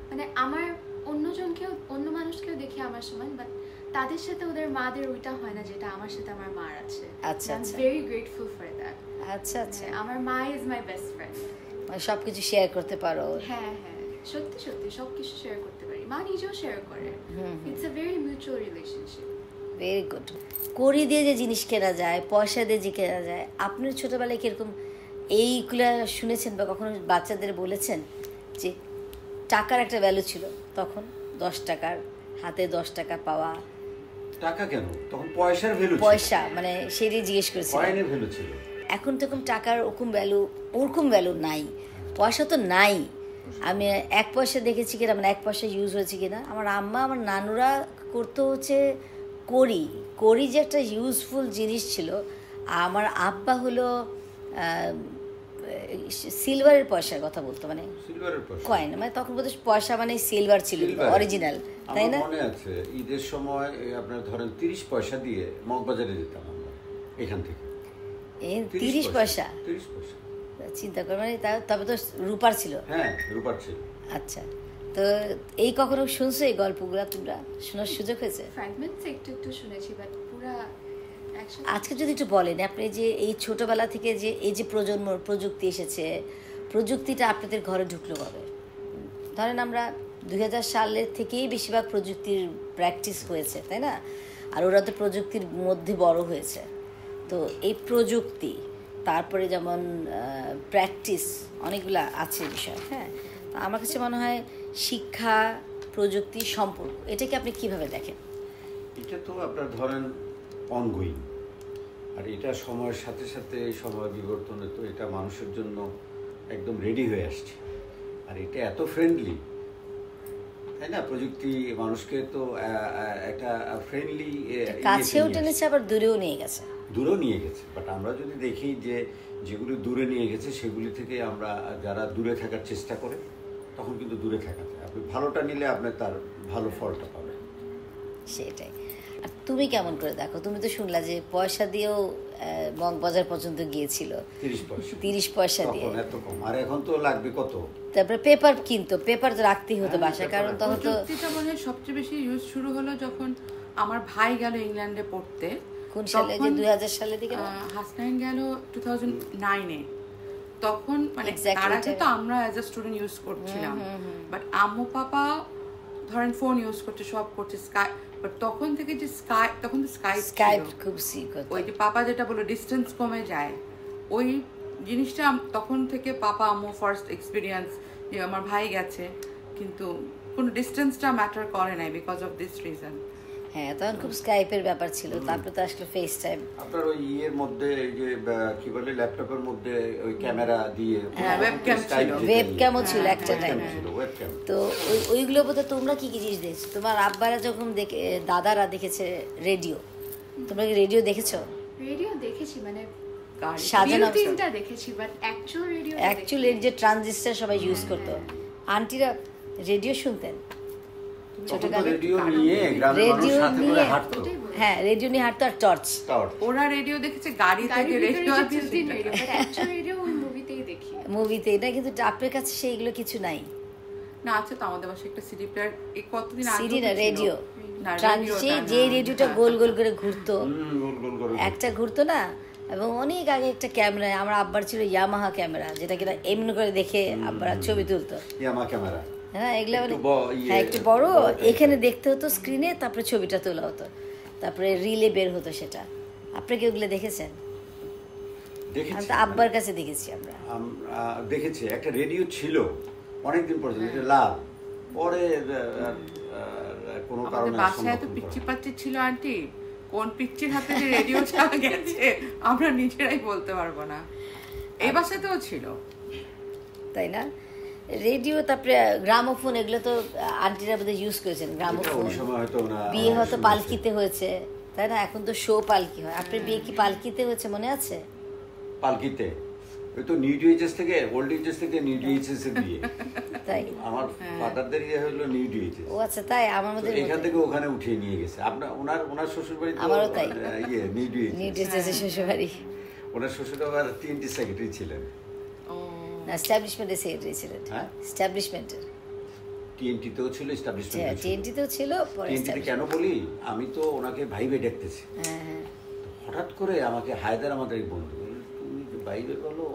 B: মানে আমার অন্য মানুষকেও দেখি আমার সমান, বাট তাদের সাথে ওদের মাদের ওইটা হয় না যেটা আমার সাথে আমার মার আছে।
D: আচ্ছা আচ্ছা,
B: I am very grateful for that.
D: আচ্ছা আচ্ছা,
B: আমার মা ইজ মাই বেস্ট ফ্রেন্ড।
D: মানে সবকিছু শেয়ার করতে পারো?
B: হ্যাঁ হ্যাঁ, সত্যি সত্যি সবকিছু শেয়ার করতে পারি, মা নিজেও শেয়ার করে। It's a very mutual relationship.
D: Very good. কড়ি দিয়ে যে জিনিস কেনা যায়, পয়সা দিয়ে যে কেনা যায়, আপনার ছোটবেলায় কিরকম এইগুলো শুনেছেন বা কখনো বাচ্চাদের বলেছেন যে টাকার একটা ভ্যালু ছিল তখন, 10 টাকার হাতে 10 টাকা পাওয়া?
C: টাকা কেন, তখন পয়সার ভ্যালু,
D: পয়সা মানে সেটাই জিজ্ঞেস করেছিলাম।
C: কয়েনের ভ্যালু ছিল।
D: এখন তো এরকম টাকার ওরকম ভ্যালু নাই, পয়সা তো নাই। আমি 1 পয়সা দেখেছি কিনা, মানে 1 পয়সা ইউজ হয়েছে কিনা, আমার আম্মা আমার নানুরা করতে হচ্ছে কড়ি যে একটা ইউজফুল জিনিস ছিল। আমার আব্বা হলো সিলভারের পয়সার কথা বলতো, মানে কয়েন, মানে তখন বোধ পয়সা মানে সিলভার ছিল, অরিজিনাল, তাই না?
C: মনে আছে ঈদের সময় আপনার ধরেন 30 পয়সা দিয়ে মগবাজারে যেতাম আমরা এখান থেকে।
D: 30 পয়সা? চিন্তা কর, মানে তবে তো রূপার ছিল।
C: হ্যাঁ, রূপার ছিল।
D: আচ্ছা, তো এই কখনো শুনছো এই গল্পগুলো, তোমরা শোনার সুযোগ হয়েছে?
B: ফ্র্যাগমেন্টস একটু শুনেছি, বাট পুরা
D: আজকে যদি একটু বলেন, আপনি যে এই ছোটবেলা থেকে যে এই যে প্রযুক্তি এসেছে, প্রযুক্তিটা আপনাদের ঘরে ঢুকলো কবে? ধরেন আমরা 2000 সালের থেকেই বেশিরভাগ প্রযুক্তির প্র্যাকটিস হয়েছে, তাই না? আর ওরা তো প্রযুক্তির মধ্যে বড় হয়েছে। তো এই প্রযুক্তি, তারপরে যেমন প্র্যাকটিস, অনেকগুলো আছে বিষয়। হ্যাঁ, আমার কাছে মনে হয় শিক্ষা প্রযুক্তি সম্পর্ক, এটাকে আপনি কিভাবে দেখেন?
C: এটা তো আপনার ধরেন অনগোয়িং, আর এটা সময়ের সাথে সাথে সময় বিবর্তনে তো এটা মানুষের জন্য একদম রেডি হয়ে আসছে। আর এটা এত ফ্রেন্ডলি তাই না? প্রযুক্তি মানুষকে তো একটা ফ্রেন্ডলি
D: কাছেও টেনেছে আবার দূরেও নিয়ে গেছে।
C: দূরেও নিয়ে গেছে, বাট আমরা যদি দেখি যে যেগুলো দূরে নিয়ে গেছে সেগুলি থেকে আমরা যারা দূরে থাকার চেষ্টা করে তখন কিন্তু দূরে থাকা যায়। আপনি ভালোটা নিলে আপনি তার ভালো ফলটা পাবেন।
D: সেটাই। আর তুমি কেমন করে দেখো? তুমি তো শুনলা যে পয়সা দিয়েও মগবাজার পর্যন্ত গিয়েছিল, 30 পয়সা দিয়ে।
C: এত কম, আর এখন তো লাগবে কত?
D: তারপরে পেপার কিনতো, পেপার তো রাখতেই হতো বাসায়, কারণ তখন তো
A: প্রযুক্তিটা মনে হয় সবচেয়ে বেশি ইউজ শুরু হলো যখন আমার ভাই গেল ইংল্যান্ডে পড়তে।
D: কোন সালে? যে 2000 সালের দিকে
A: হাসনাইন গেল 2009-এ। তখন মানে
D: Exactly
A: তার আগে তো আমরা অ্যাজ আ স্টুডেন্ট ইউজ করছিলাম, বাট আম্মু পাপা ধরেন ফোন ইউজ করছে, সব করছে স্কাই। বাট তখন থেকে যে তখন তো
D: স্কাইপ খুব সিক হতো।
A: ওই যে পাপা যেটা বলো ডিস্টেন্স কমে যায়, ওই জিনিসটা তখন থেকে পাপা আম্মু ফার্স্ট এক্সপিরিয়েন্স যে আমার ভাই গেছে, কিন্তু কোনো ডিস্টেন্সটা ম্যাটার করে নাই বিকজ অফ দিস রিজন।
D: হ্যাঁ, তখন খুব স্কাইপের ব্যাপার ছিল। তারপরে তো আসলে ফেস টাইম।
C: আপনার ওই ইয়ের মধ্যে যে কি বলে ল্যাপটপের মধ্যে ওই ক্যামেরা দিয়ে
D: ওয়েবক্যামও ছিল একটা টাইম।
C: ওয়েবক্যাম।
D: তো ওইগুলো বলতে তোমরা কি কি জিনিস দেখছো? তোমার আব্বারা যখন দাদারা দেখেছে রেডিও, তোমরা কি রেডিও দেখেছো?
B: রেডিও দেখেছি, মানে
D: সাজানো
B: তিনটা দেখেছি, বাট অ্যাকচুয়াল
D: যে ট্রানজিস্টার সবাই ইউজ করতো। আন্টিরা রেডিও শুনতেন ছোটকালে?
C: রেডিও নিয়ে গ্রামের মানুষ সাথে করে হাঁটতো।
D: হ্যাঁ, রেডিও নিয়ে হাঁটতো আর টর্চ।
A: ওরা রেডিও দেখেছে গাড়ি থেকে, রেডিও
D: মুভিতে। এটা কিন্তু আপনার কাছে সেইগুলো কিছু নাই
A: না? আছে তো আমাদের বাসায় একটা সিডি প্লেয়ার, এই কতদিন আগে
D: সিডি না রেডিও, যে রেডিওটা গোল গোল করে ঘুরতো, একটা ঘুরতো না? এবং অনেক আগে একটা ক্যামেরা আমার আব্বার ছিল, ইয়ামাহা ক্যামেরা, যেটা কিনা এমনি করে দেখে আব্বার ছবি তুলতো।
C: ইয়ামাহা ক্যামেরা,
D: হ্যাঁ, এগুলো হ্যাঁ একটু বড়, এখানে দেখতে হতো স্ক্রিনে, তারপরে ছবিটা তোলা হতো, তারপরে রিলে বের হতো সেটা। আপনি কি ওগুলো দেখেছেন? আব্বার কাছে দেখেছি আমরা।
C: দেখেছি একটা রেডিও ছিল অনেকদিন পর্যন্ত, লাল, পরে কোনো কারণে
A: বাসায় এত পিচ্ছি পাচ্ছি ছিল আন্টি, কোন পিচ্ছির হাতে যে রেডিওটা গেছে আমরা নিজেরাই বলতে পারবো না। এই বাসাতেও ছিল,
D: তাই না? রেডিও, তারপরে গ্রামোফোন, এগুলো তো আন্টিরা বোধহয় ইউজ করেছেন। গ্রামোফোন বিয়ে হয়তো পালকিতে হয়েছে, তাই না? এখন তো শো পালকি হয়। আপনার বিয়ে কি পালকিতে হয়েছে মনে আছে?
C: পালকিতে ওই তো নিউ ডিএইচএস থেকে, ওল্ড ডিএইচএস থেকে নিউ ডিএইচএস এর বিয়ে।
D: তাই
C: আমার ফাদারদের ইয়ে হলো নিউ ডিএইচএস।
D: ও আচ্ছা, তাই আমার মধ্যে
C: এখান থেকে ওখানে উঠিয়ে নিয়ে গেছে। আপনার ওনার শ্বশুর বাড়ি,
D: আমারও তাই,
C: ইয়ে নিউ
D: ডিএইচএস এর শ্বশুর বাড়ি।
C: ওনার শ্বশুর আবার টিএনটি সেক্রেটারি ছিলেন।
D: না, এস্টাবলিশমেন্টের সেক্রেটারি ছিলেন।
C: হ্যাঁ,
D: এস্টাবলিশমেন্টের।
C: টিএনটিতেও ছিল, এস্টাবলিশমেন্টেও ছিল।
D: টিএনটিতেও ছিল, পরে
C: টিএনটিতে কেন বলি, আমি তো ওনাকে ভাইবে দেখতেছি।
D: হ্যাঁ,
C: হঠাৎ করে আমাকে হায়দার, আমাদের এক বন্ধু, তুমি যে ভাইবে বলো,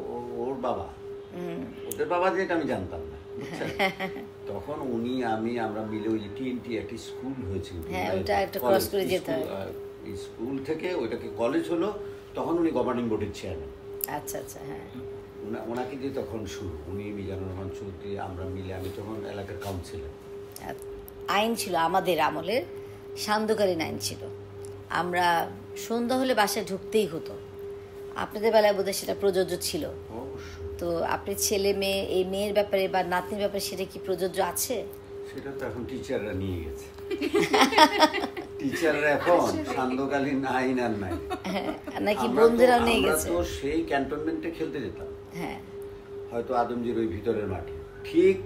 C: ওর বাবা, ওদের বাবা, যেটা আমি জানতাম না, বুঝছেন? তখন উনি আমরা মিলে ওই যে টিএনটি একটা স্কুল হয়েছিল,
D: হ্যাঁ, ওটা একটা ক্রস করে যেতে হয়।
C: এই স্কুল থেকে ওইটাকে কলেজ হলো, তখন উনি গভর্নিং বোর্ডের চেয়ারম্যান।
D: আচ্ছা আচ্ছা, হ্যাঁ।
C: ওনাকে দিয়ে তখন শুরু, উনি মিজানুর রহমান চৌধুরী, আমরা মিলে, আমি তখন এলাকার কাউন্সিলর।
D: আইন ছিল আমাদের আমলের, সান্ধ্যকালীন আইন ছিল। আমরা সন্ধ্যা হলে বাসায় ঢুকতেই হতো। আপনাদের বেলায় বোধহয় সেটা প্রযোজ্য ছিল। তো আপনি ছেলে মেয়ে, এই মেয়ের ব্যাপারে বা নাতনির ব্যাপারে সেটা কি প্রযোজ্য আছে?
C: সেটা তো এখন টিচাররা নিয়ে গেছে। টিচাররা এখন সান্ধ্যকালীন আইন আর নাই,
D: নাকি বন্ধুরা নিয়ে গেছে?
C: তো সেই ক্যান্টনমেন্টে খেলতে যেতাম,
D: হ্যাঁ,
C: হয়তো আদমজির ওই ভিতরের মাঠে, ঠিক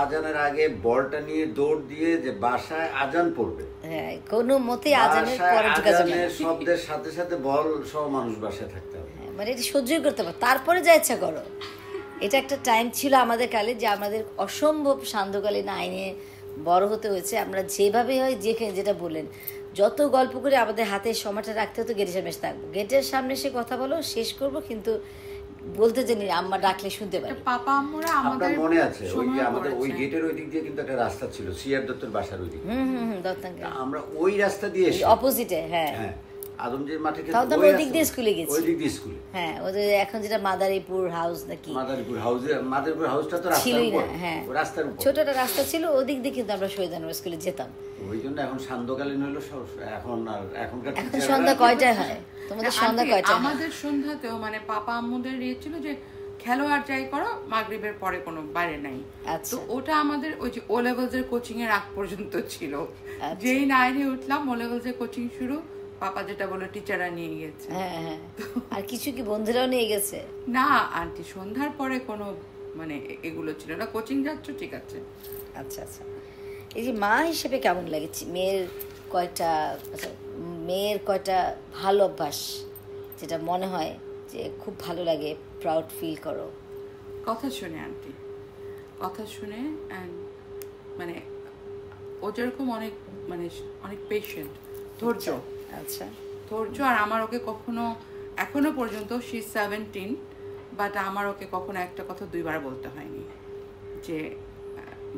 C: আজানের আগে বলটা নিয়ে দৌড় দিয়ে যে বাসায় আজান পড়বে,
D: হ্যাঁ, কোনো মতে আজানের পরে ঢোকা যাবে না,
C: শব্দের সাথে সাথে বল সহ মানুষ বাসায় থাকতে হবে।
D: মানে এটা সহ্যই করতে পারো, তারপরে যা ইচ্ছা করো। এটা একটা টাইম ছিল আমাদের কালে, যে আমাদের অসম্ভব সান্ধ্যকালীন আইনে বড় হতে হয়েছে। আমরা যেভাবে হয়, যেখানে যেটা বললেন, যত গল্প করে আমাদের হাতে সময়টা রাখতে হতো, গেটের সামনে থাকবো, গেটের সামনে সে কথা বলো, শেষ করবো, কিন্তু বলতে জানি আম্মা ডাকলে শুনতে পারি।
A: পাপা আম্মুরা আমাদের
C: মনে আছে, ওই যে আমাদের ওই গেটের ওই দিক দিয়ে কিন্তু একটা রাস্তা ছিল, সিআর দত্তর বাসার ওই দিকে।
D: দত্তাঙ্গে
C: আমরা ওই রাস্তা দিয়ে
D: অপোজিটে, হ্যাঁ,
C: আদমজির মাঠে
D: ওই দিক দিয়ে স্কুলে গেছি,
C: ওই দিক দিয়ে স্কুলে।
D: হ্যাঁ, ওদের এখন যেটা মাদারীপুর হাউস নাকি,
C: মাদারীপুর হাউসটা তো
D: ছিলই না, হ্যাঁ,
C: রাস্তার উপর
D: ছোট একটা রাস্তা ছিল, ওদিক দিয়ে কিন্তু আমরা শহীদানগর স্কুলে যেতাম।
C: ওই জন্য এখন সান্ধ্যকালীন হলো, এখন আর এখনকার
D: সন্ধ্যা কয়টায় হয় তোমাদের? সন্ধ্যা কয়টায়?
A: আমাদের সন্ধ্যাতেও মানে পাপা আম্মুদের ইয়ে ছিল যে খেলোয়াড় যাই করো মাগরিবের পরে কোনো বাইরে নাই।
D: আচ্ছা।
A: তো ওটা আমাদের ওই যে ও লেভেলসের কোচিং এর আগ পর্যন্ত ছিল।
D: আচ্ছা।
A: যেই 9-এ উঠলাম ও লেভেলসের কোচিং শুরু, পাপা যেটা বলে টিচাররা নিয়ে গেছে।
D: হ্যাঁ হ্যাঁ। আর কিছু কি বন্ধুরাও নিয়ে গেছে?
A: না আন্টি, সন্ধ্যার পরে কোনো মানে এগুলো ছিল না। কোচিং যাচ্ছ ঠিক আছে।
D: আচ্ছা আচ্ছা। এই যে মা হিসেবে কেমন লাগছে? মেয়ের কয়টা ভালো অভ্যাস যেটা মনে হয় যে খুব ভালো লাগে, প্রাউড ফিল করো?
A: কথা শুনে আন্টি, কথা শুনে, অ্যান্ড মানে ও যেরকম অনেক মানে অনেক পেশেন্ট, ধৈর্য।
D: আচ্ছা।
A: ধৈর্য। আর আমার ওকে কখনো এখনো পর্যন্ত শি 17, বাট আমার ওকে কখনো একটা কথা 2 বার বলতে হয়নি যে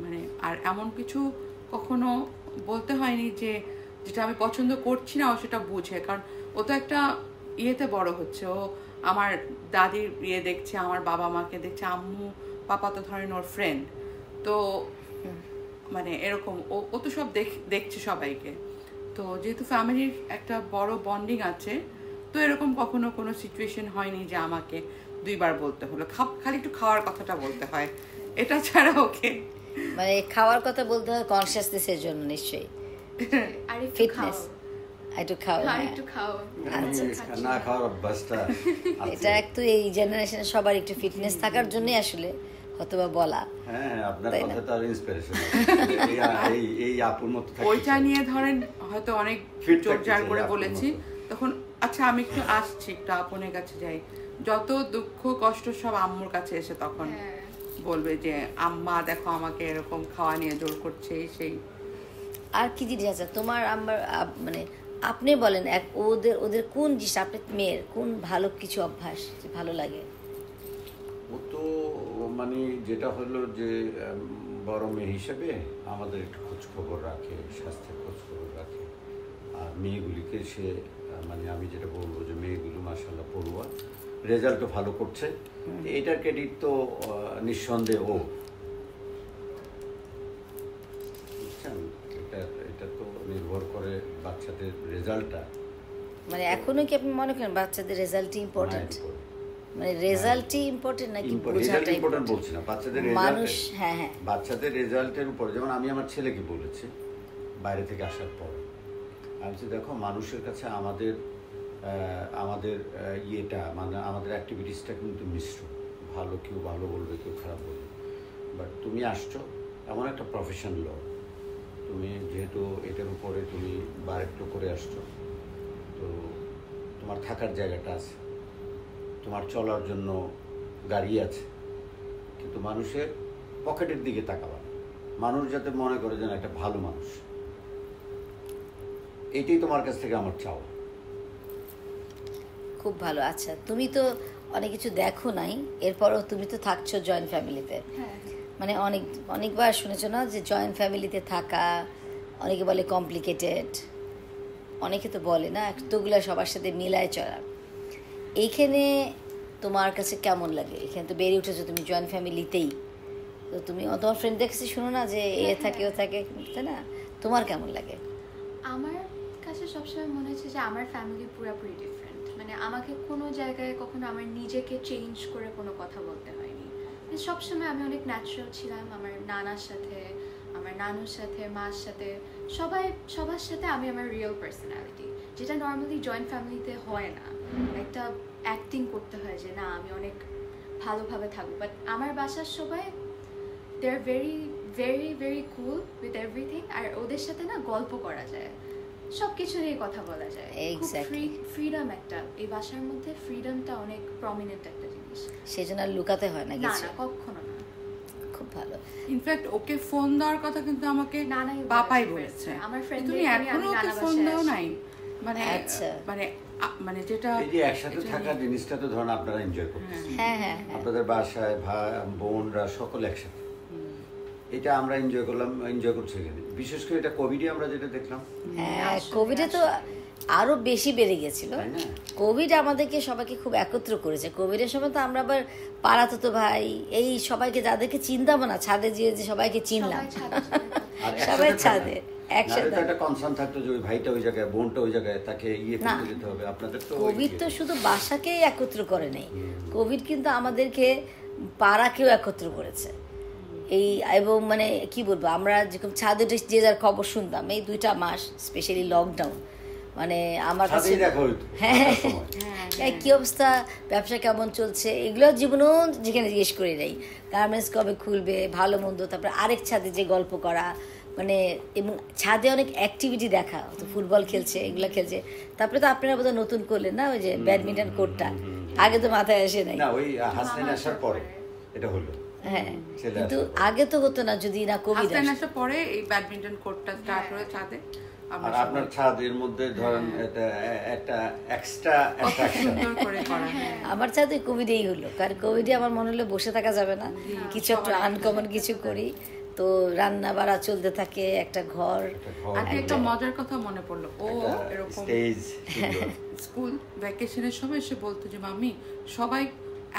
A: মানে, আর এমন কিছু কখনো বলতে হয়নি যে যেটা আমি পছন্দ করছি না ও সেটা বুঝে। কারণ ও তো একটা ইয়েতে বড় হচ্ছে, ও আমার দাদির ইয়ে দেখছে, আমার বাবা মাকে দেখছে, আম্মু পাপা তো ধরেন ওর ফ্রেন্ড, তো মানে এরকম ও তো সব দেখছে সবাইকে। তো যেহেতু ফ্যামিলির একটা বড় বন্ডিং আছে, তো এরকম কখনো কোনো সিচুয়েশন হয়নি যে আমাকে 2 বার বলতে হলো। খালি একটু খাওয়ার কথাটা বলতে হয়, এটা ছাড়া ওকে
D: মানে খাওয়ার কথা বলতে হয় কনসিয়াসনেসের জন্য নিশ্চয়ই,
B: আর একটু
D: ফিটনেস, একটু খাও।
B: আর
D: হ্যাঁ।
B: একটু খাও।
C: না খাওয়ার অভ্যাসটা
D: এটা একটু এই জেনারেশনে সবার একটু ফিটনেস থাকার জন্যই আসলে হয়তোবা বলা।
C: হ্যাঁ, আপনার কথা তো আর ইন্সপিরেশন। এই আপুর মতো
A: ওইটা নিয়ে ধরেন হয়তো অনেক জোরজার করে বলেছি, তখন আচ্ছা আমি একটু আসছি, একটু আপনের কাছে যাই, যত দুঃখ কষ্ট সব আম্মুর কাছে এসে তখন বলবে যে আম্মা দেখো আমাকে এরকম খাওয়া নিয়ে জোর করছে সেই।
D: আর কি জিনিস আছে তোমার আমার মানে আপনি বলেন ওদের কোন জিনিস, আপনার মেয়ের কোন ভালো কিছু অভ্যাস যে ভালো লাগে?
C: ও তো মানে যেটা হলো যে বড় মেয়ে হিসেবে আমাদের একটু খোঁজ খবর রাখে, স্বাস্থ্যের খোঁজ খবর রাখে। আর মেয়েগুলিকে সে মানে আমি যেটা বলবো যে মেয়েগুলো মাশাআল্লাহ পড়ুয়া, রেজাল্টও ভালো করছে, এটার ক্রেডিট তো নিঃসন্দেহে ও। বুঝছেন, এটা তো নির্ভর করে বাচ্চাদের রেজাল্টটা।
D: মানে এখনো কি আপনি মনে করেন বাচ্চাদের রেজাল্টই ইম্পর্টেন্ট? মানে রেজাল্টই ইম্পর্টেন্ট নাকি বোঝাটা ইম্পর্টেন্ট?
C: বলছি না, বাচ্চাদের
D: মানুষ। হ্যাঁ হ্যাঁ,
C: বাচ্চাদের রেজাল্টের উপর, যেমন আমি আমার ছেলেকে বলেছি বাইরে থেকে আসার পর, আমি বলছি দেখো মানুষের কাছে আমাদের ইয়েটা মানে আমাদের অ্যাক্টিভিটিসটা কিন্তু মিশ্র, ভালো কেউ ভালো বলবে, কেউ খারাপ বলবে, বাট তুমি আসছো এমন একটা প্রফেশন ল, তুমি যেহেতু এটার উপরে তুমি বারেক্টো করে আসছো, তো তোমার থাকার জায়গাটা আছে, তোমার চলার জন্য গাড়ি আছে, কিন্তু মানুষের পকেটের দিকে তাকাবা, মানুষ যাতে মনে করে যেন একটা ভালো মানুষ, এইটাই তোমার কাছ থেকে আমার চাওয়া।
D: খুব ভালো। আচ্ছা, তুমি তো অনেক কিছু দেখো নাই, এরপরও তুমি তো থাকছো জয়েন্ট ফ্যামিলিতে। মানে অনেকবার শুনেছো না যে জয়েন্ট ফ্যামিলিতে থাকা অনেকে বলে কমপ্লিকেটেড, অনেকে তো বলে না এতগুলো সবার সাথে মিলায় চলা। এইখানে তোমার কাছে কেমন লাগে? এখানে তো বেড়ে উঠেছো তুমি জয়েন্ট ফ্যামিলিতেই, তো তুমি তোমার ফ্রেন্ডদের কাছে শুনো না যে এ থাকে ও থাকে, তাই না? তোমার কেমন লাগে?
B: আমার কাছে সবসময় মনে হচ্ছে যে আমার ফ্যামিলি পুরোপুরি ডিফারেন্ট। মানে আমাকে কোনো জায়গায় কখনো আমার নিজেকে চেঞ্জ করে কোনো কথা বলতে হয়নি। সবসময় আমি অনেক ন্যাচারাল ছিলাম আমার নানার সাথে, আমার নানুর সাথে, মার সাথে, সবার সাথে আমি আমার রিয়েল পার্সোনালিটি, যেটা নর্মালি জয়েন্ট ফ্যামিলিতে হয় না, একটা অ্যাক্টিং করতে হয় যে না আমি অনেক ভালোভাবে থাকবো। বাট আমার বাসার সবাই they are very very very cool with everything, আর ওদের সাথে না গল্প করা যায়, সব কিছু নিয়ে কথা বলা যায়, ফ্রিডম একটা, এই বাসার মধ্যে ফ্রিডমটা অনেক প্রমিনেন্ট একটা জিনিস,
D: সেজন্য আর লুকাতে হয় না কিছু?
B: না কখনো না।
D: খুব ভালো।
A: ইনফ্যাক্ট ওকে ফোন দেওয়ার কথা কিন্তু আমাকে পাপাই বলেছে,
B: আমার ফ্রেন্ড
A: তুমি এখনো ওকে ফোন দাও নাই? মানে মানে মানে যেটা
C: এই যে একসাথে থাকার জিনিসটা তো ধরুন আপনারা এনজয় করতেছেন,
D: হ্যাঁ হ্যাঁ,
C: আপনাদের বাসায় ভাই বোনরা সকলে একসাথে, এটা আমরা এনজয় করছি এখানে। বিশেষ করে এটা কোভিডে আমরা যেটা দেখলাম,
D: হ্যাঁ কোভিডে তো আরো বেশি বেড়ে গেছিল। কোভিড আমাদেরকে সবাইকে খুব একত্র করেছে। কোভিডের সময় তো আমরা আবার পাড়াতো তো ভাই এই সবাইকে যাদেরকে চিনতাম না ছাদে যে সবাইকে চিনলাম, সবাই ছাদে একসাথে
C: একটা কনসার্ন থাকতো যে ওই ভাইটা ওই জায়গায়, বোনটা ওই জায়গায়, তাকে করতে যেতে হবে। আপনাদের তো
D: কোভিড তো শুধু বাসাকেই একত্র করে নেই, কোভিড কিন্তু আমাদেরকে পাড়াকেও একত্র করেছে। এই এবং মানে কি বলবো, আমরা যেরকম ছাদে যে যার খবর শুনতাম এই 2টা মাস, স্পেশালি লকডাউন, মানে আমার কাছে হ্যাঁ কি অবস্থা, ব্যবসা কেমন চলছে, এগুলো জীবনেও যেখানে জিজ্ঞেস করে নেই, গার্মেন্টস কবে খুলবে, ভালো মন্দ, তারপরে আরেক ছাদে যে গল্প করা, মানে এবং ছাদে অনেক অ্যাক্টিভিটি দেখা, তো ফুটবল খেলছে, এগুলো খেলছে। তারপরে তো আপনারা বোধহয় নতুন করলেন না ওই যে ব্যাডমিন্টন কোর্টটা, আগে তো মাথায় আসে নাই।
C: না, ওই হাসনাইন আসার পরে এটা হলো।
D: হ্যাঁ, কিন্তু আগে তো হতো না যদি না কোভিড
A: আসার পরে এই ব্যাডমিন্টন কোর্টটা স্টার্ট হয়ে ছাদে।
C: আর আপনার ছাদের মধ্যে ধরেন একটা এক্সট্রা অ্যাট্রাকশন
A: করে করা।
D: আমার ছাদে কোভিডেই হলো, কারণ কোভিডে আমার মনে হলো বসে থাকা যাবে না, কিছু একটা আনকমন কিছু করি, তো রান্না বাড়া চলতে থাকে, একটা ঘর।
A: আর একটা মজার কথা মনে পড়লো, ও এরকম স্কুল ভ্যাকেশনের সময় এসে বলতো যে মাম্মি সবাই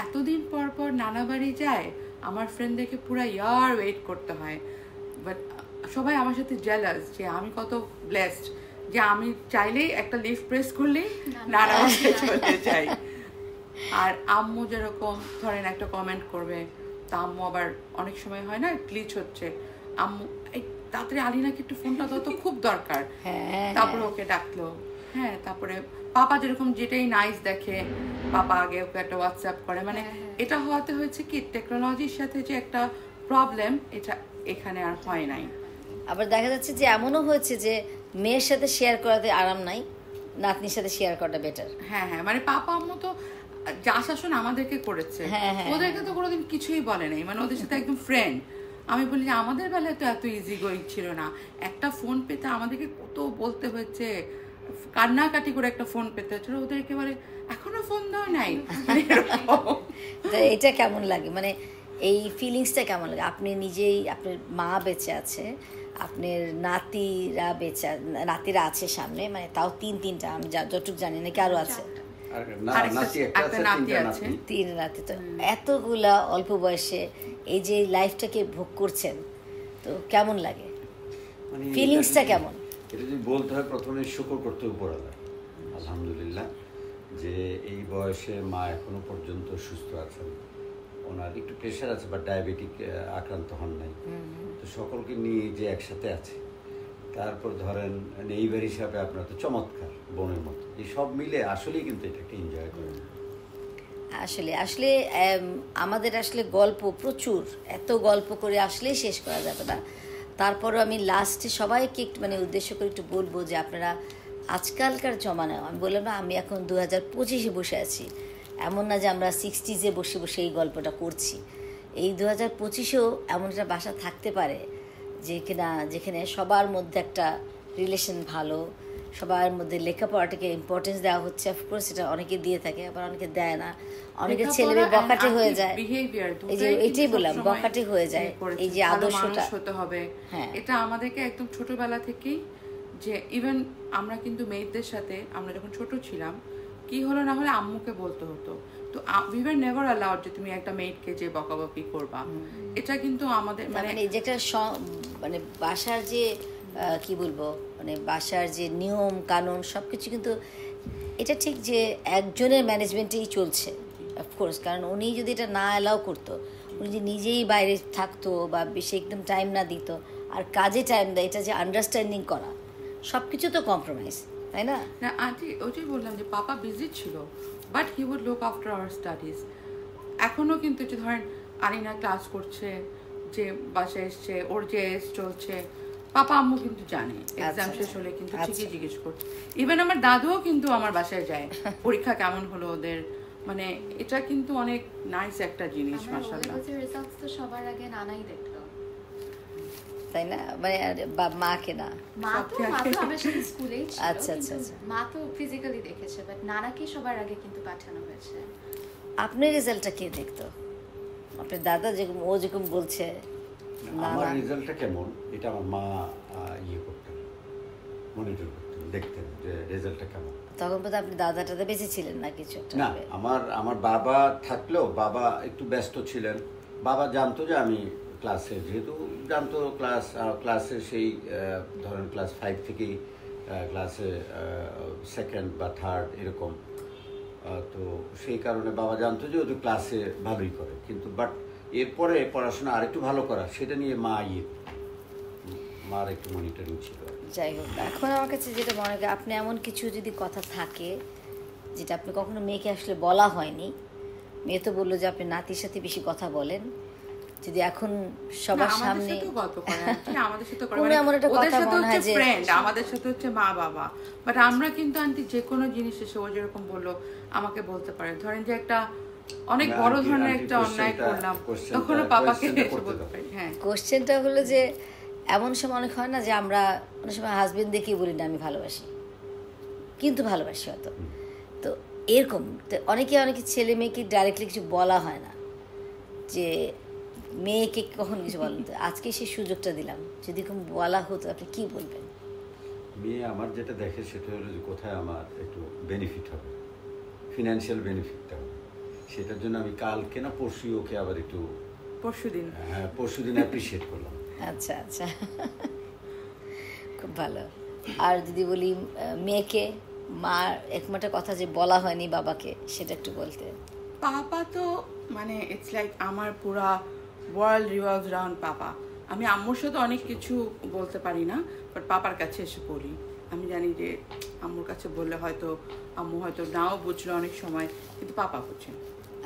A: এতদিন পর পর নানা বাড়ি যায়, আমার ফ্রেন্ডদেরকে পুরো ইয়ার ওয়েট করতে হয়, বাট সবাই আমার সাথে জেলাস যে আমি কত ব্লেসড যে আমি চাইলেই একটা লিফট প্রেস করলেই নানা বাড়িতে চলে যাই। আর আম্মু যেরকম ধরেন একটা কমেন্ট করবে, তা আম্মু আবার অনেক সময় হয় না গ্লিচ হচ্ছে, আম্মু এই তাড়াতাড়ি আলিনাকে একটু ফোনটা দাও তো, খুব দরকার। তারপরে ওকে ডাকলো, হ্যাঁ, তারপরে পাপা যেরকম যেটাই নাইস দেখে পাপা আগে ওকে একটা হোয়াটসঅ্যাপ করে, মানে এটা হওয়াতে হয়েছে কি টেকনোলজির সাথে যে একটা প্রবলেম, এটা এখানে আর হয় নাই।
D: আবার দেখা যাচ্ছে যে এমনও হয়েছে যে মেয়ের সাথে শেয়ার করাতে আরাম নাই, নাতনির সাথে শেয়ার করাটা বেটার।
A: হ্যাঁ হ্যাঁ, মানে পাপা আম্মু তো যা শাসন আমাদেরকে করেছে, ওদেরকে তো কোনোদিন কিছুই বলে নাই, মানে ওদের সাথে একদম ফ্রেন্ড। আমি বলি যে আমাদের বেলায় তো এত ইজি গোয়িং ছিল না, একটা ফোন পেতে আমাদেরকে কত বলতে হয়েছে, কান্নাকাটি করে একটা ফোন পেতে হচ্ছিল, ওদের একেবারে এখনো ফোন দেওয়া নাই।
D: এটা কেমন লাগে, মানে এই ফিলিংসটা কেমন লাগে? আপনি নিজেই, আপনার মা বেঁচে আছে, আপনার নাতিরা আছে সামনে, মানে তাও তিনটা, আমি যতটুকু জানি নাকি আরো আছে, 3 নাতি। তো এতগুলা অল্প বয়সে এই যে লাইফটাকে ভোগ করছেন, তো কেমন লাগে, ফিলিংসটা কেমন?
C: এটা যদি বলতে হয় প্রথমে শুকর করতে উপরালা, আলহামদুলিল্লাহ যে এই বয়সে মা এখনো পর্যন্ত সুস্থ আছেন, ওনার একটু প্রেশার আছে বা ডায়াবেটিক আক্রান্ত হন নাই, তো সকলকে নিয়ে যে একসাথে আছে। তারপর ধরেন নেইবার হিসাবে আপনার তো চমৎকার বোনের মতো, এই সব মিলে আসলেই কিন্তু এটাকে এনজয় করেন।
D: আসলে আমাদের আসলে গল্প প্রচুর, এত গল্প করে আসলেই শেষ করা যাবে না। তারপরও আমি লাস্টে সবাইকে একটু মানে উদ্দেশ্য করে একটু বলবো যে আপনারা আজকালকার জমানায়, আমি বললাম না আমি এখন 2025-এ বসে আছি, এমন না যে আমরা 60s-এ বসে বসে এই গল্পটা করছি। এই 2025-এও এমন একটা বাসা থাকতে পারে যেখানে সবার মধ্যে একটা রিলেশন ভালো, সবার মধ্যে লেখাপড়াটাকে ইম্পর্টেন্স দেওয়া হচ্ছে। অফকোর্স এটা অনেকে দিয়ে থাকে, আবার অনেকে দেয় না, অনেকের ছেলে মেয়ে বকাটে হয়ে যায়, এই যে এটাই বললাম বকাটে হয়ে যায়, এই যে আদর্শটা হতে হবে,
A: এটা আমাদেরকে একদম ছোটবেলা থেকেই, যে ইভেন আমরা কিন্তু মেয়েদের সাথে আমরা যখন ছোট ছিলাম কি হলো না হলে আম্মুকে বলতে হতো, তো উই ওয়্যার নেভার অ্যালাউড যে তুমি একটা মেয়েকে যে বকাবকি করবা, এটা কিন্তু আমাদের মানে
D: যে একটা মানে বাসার যে কি বলবো, মানে বাসার যে নিয়ম কানুন সবকিছু কিন্তু এটা ঠিক যে একজনের ম্যানেজমেন্টেই চলছে অফকোর্স, কারণ উনি যদি এটা না অ্যালাউ করতো, উনি যদি নিজেই বাইরে থাকতো বা বেশি একদম টাইম না দিত আর কাজে টাইম দেয়, এটা যে আন্ডারস্ট্যান্ডিং করা সব কিছু তো কম্প্রোমাইজ, তাই না?
A: না আন্টি ওইটাই বললাম যে পাপা বিজি ছিল, but he would look after our studies. এখনও কিন্তু যে ধরেন আলিনা ক্লাস করছে, যে বাসায় এসছে, ওর যে এস চলছে, পাপা আম্মু কিন্তু জানে, এক্সাম শেষ হলে কিন্তু ঠিকই জিজ্ঞেস করছে। ইভেন আমার দাদুও কিন্তু আমার বাসায় যায়, পরীক্ষা কেমন হলো ওদের, মানে এটা কিন্তু অনেক নাইস একটা জিনিস। মাশাআল্লাহ,
B: রেজাল্টস তো সবার আগে নানাই দেখলো,
D: তাই না? মানে মাকে না,
B: মা তো আমার সাথে স্কুলেই ছিল,
D: আচ্ছা,
B: মা তো ফিজিক্যালি দেখেছে, বাট নানাকে সবার আগে কিন্তু পাঠানো হয়েছে।
D: আপনার রেজাল্টটা কে দেখতো? আপনার দাদা যেরকম ও যেরকম বলছে,
C: আমার রেজাল্টটা কেমন এটা আমার মা করতেন, মনিটর করতেন, দেখতেন যে রেজাল্টটা কেমন।
D: তখন বোধহয় আপনি দাদাটা বেঁচে ছিলেন না কিছু
C: না, আমার বাবা থাকলেও বাবা একটু ব্যস্ত ছিলেন, বাবা জানতো যে আমি ক্লাসে যেহেতু জানতো ক্লাসে সেই ধরেন ক্লাস 5 থেকেই ক্লাসে সেকেন্ড বা থার্ড এরকম, তো সেই কারণে বাবা জানতো যে ওদের ক্লাসে ভালোই করে, কিন্তু বাট এরপরে পড়াশোনা আরেকটু ভালো করা সেটা নিয়ে মার একটু মনিটরিং ছিল।
D: যাই হোক, এখন আমার কাছে যেটা মনে হয়, আপনি এমন কিছু যদি কথা থাকে যেটা আপনি কখনো মেয়েকে আসলে বলা হয়নি, মেয়ে তো বললো যে আপনি নাতির সাথে বেশি কথা বলেন, যদি এখন সবার সামনে
A: আমাদের সাথে হচ্ছে মা বাবা, বাট আমরা কিন্তু আন্টি যে কোনো জিনিস এসে ও যেরকম বললো আমাকে বলতে পারে, ধরেন যে একটা অনেক বড় ধরনের একটা অন্যায় করলাম তখনও পাপাকে এসে বলতে পারি। হ্যাঁ,
D: কোশ্চেনটা হলো যে এমন সময় অনেক হয় না যে আমরা অনেক সময় হাজবেন্ড দেখেই বলি না আমি ভালোবাসি, কিন্তু ভালোবাসি হয়তো, তো এরকম অনেকে ছেলে মেয়েকে ডাইরেক্টলি কিছু বলা হয় না, যে মেয়েকে কখন কিছু বলেন, তো আজকে সেই সুযোগটা দিলাম, যদি বলা হতো আপনি কি বলবেন?
C: মেয়ে আমার যেটা দেখে সেটা হলো যে কোথায় আমার একটু বেনিফিট হবে, ফিনান্সিয়াল বেনিফিটটা হবে, সেটার জন্য আমি কালকে না পরশু ওকে আবার একটু পরশুদিন অ্যাপ্রিসিয়েট করলাম।
D: আচ্ছা আচ্ছা, খুব ভালো। আর যদি বলি মেয়েকে মার একমাত্র একটা কথা যে বলা হয়নি বাবাকে, সেটা একটু বলতে।
A: পাপা তো মানে ইটস লাইক আমার পুরা ওয়ার্ল্ড রিভলভস অ্যারাউন্ড পাপা। আমি আম্মুর সাথে অনেক কিছু বলতে পারি না, বাট পাপার কাছে এসে বলি। আমি জানি যে আম্মুর কাছে বললে হয়তো আম্মু হয়তো নাও বুঝলো অনেক সময়, কিন্তু পাপা বুঝছেন।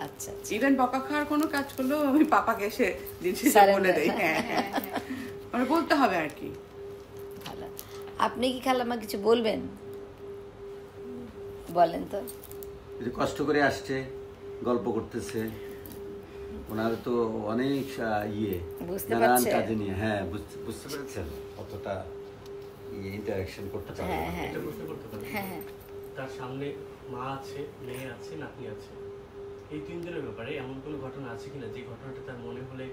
D: আচ্ছা,
A: ইভেন বকা খাওয়ার কোনো কাজ করলেও আমি পাপাকে এসে জিনিসটা বলে দেই। হ্যাঁ হ্যাঁ, মানে বলতে হবে আর কি।
D: ভালো। আপনি কি খালাম্মা কিছু বলবেন? বলেন তো।
C: কষ্ট করে আসছে, গল্প করতেছে, ওনার তো অনেক নানান কাজে নিয়ে, হ্যাঁ বুঝতে পেরেছেন, কতটা ইন্টারাকশন করতে পারে।
D: হ্যাঁ,
G: তার সামনে মা আছে, মেয়ে আছে, নাতনি আছে, এই তিনজনের ব্যাপারে এমন কোনো ঘটনা আছে কিনা যে ঘটনাটা তার মনে হলে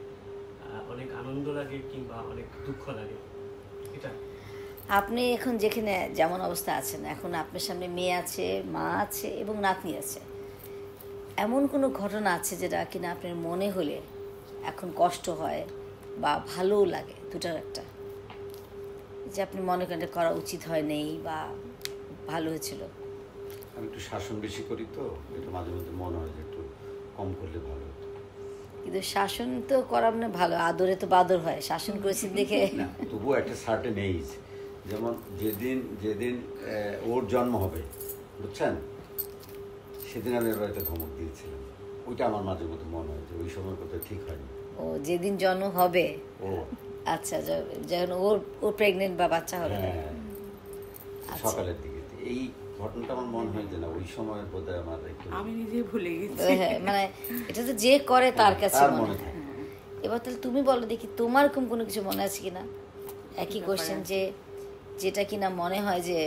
G: অনেক আনন্দ লাগে কিংবা অনেক দুঃখ লাগে? এটা
D: আপনি এখন যেখানে যেমন অবস্থা আছেন, এখন আপনার সামনে মেয়ে আছে, মা আছে এবং নাতনি আছে, এমন কোনো ঘটনা আছে যেটা কিনা আপনার মনে হলে এখন কষ্ট হয় বা ভালোও লাগে, দুটার একটা, যে আপনি মনে করেন করা উচিত হয় নেই বা ভালো হয়েছিল?
C: আমি একটু শাসন বেশি করি, তো এটা মাঝে মধ্যে মনে হয় যে একটু কম করলে ভালো হতো।
D: কিন্তু শাসন তো করা মানে ভালো, আদরে তো বাদর হয়, শাসন করেছি দেখে
C: না, তবুও একটা সার্টেন এইজ, যেমন যেদিন ওর জন্ম হবে, বুঝছেন, সেদিন আমি এবার একটা ধমক দিয়েছিলাম, ওইটা আমার মাঝে মধ্যে মনে হয় যে ওই সময় কথা ঠিক হয়নি।
D: ও যেদিন জন্ম হবে,
C: ও
D: আচ্ছা, যখন ওর প্রেগনেন্ট বা বাচ্চা হবে,
C: সকালের দিকে, এই ঘটনাটা আমার মনে হয় যে না ওই সময় বোধহয় আমার একটু,
A: আমি নিজে ভুলে গেছি।
D: মানে এটা তো যে করে তার কাছে মনে হয়। এবার তাহলে তুমি বলো দেখি, তোমার কোনো কিছু মনে আছে কিনা? একই কোশ্চেন, যে যেটা কিনা মনে হয় যে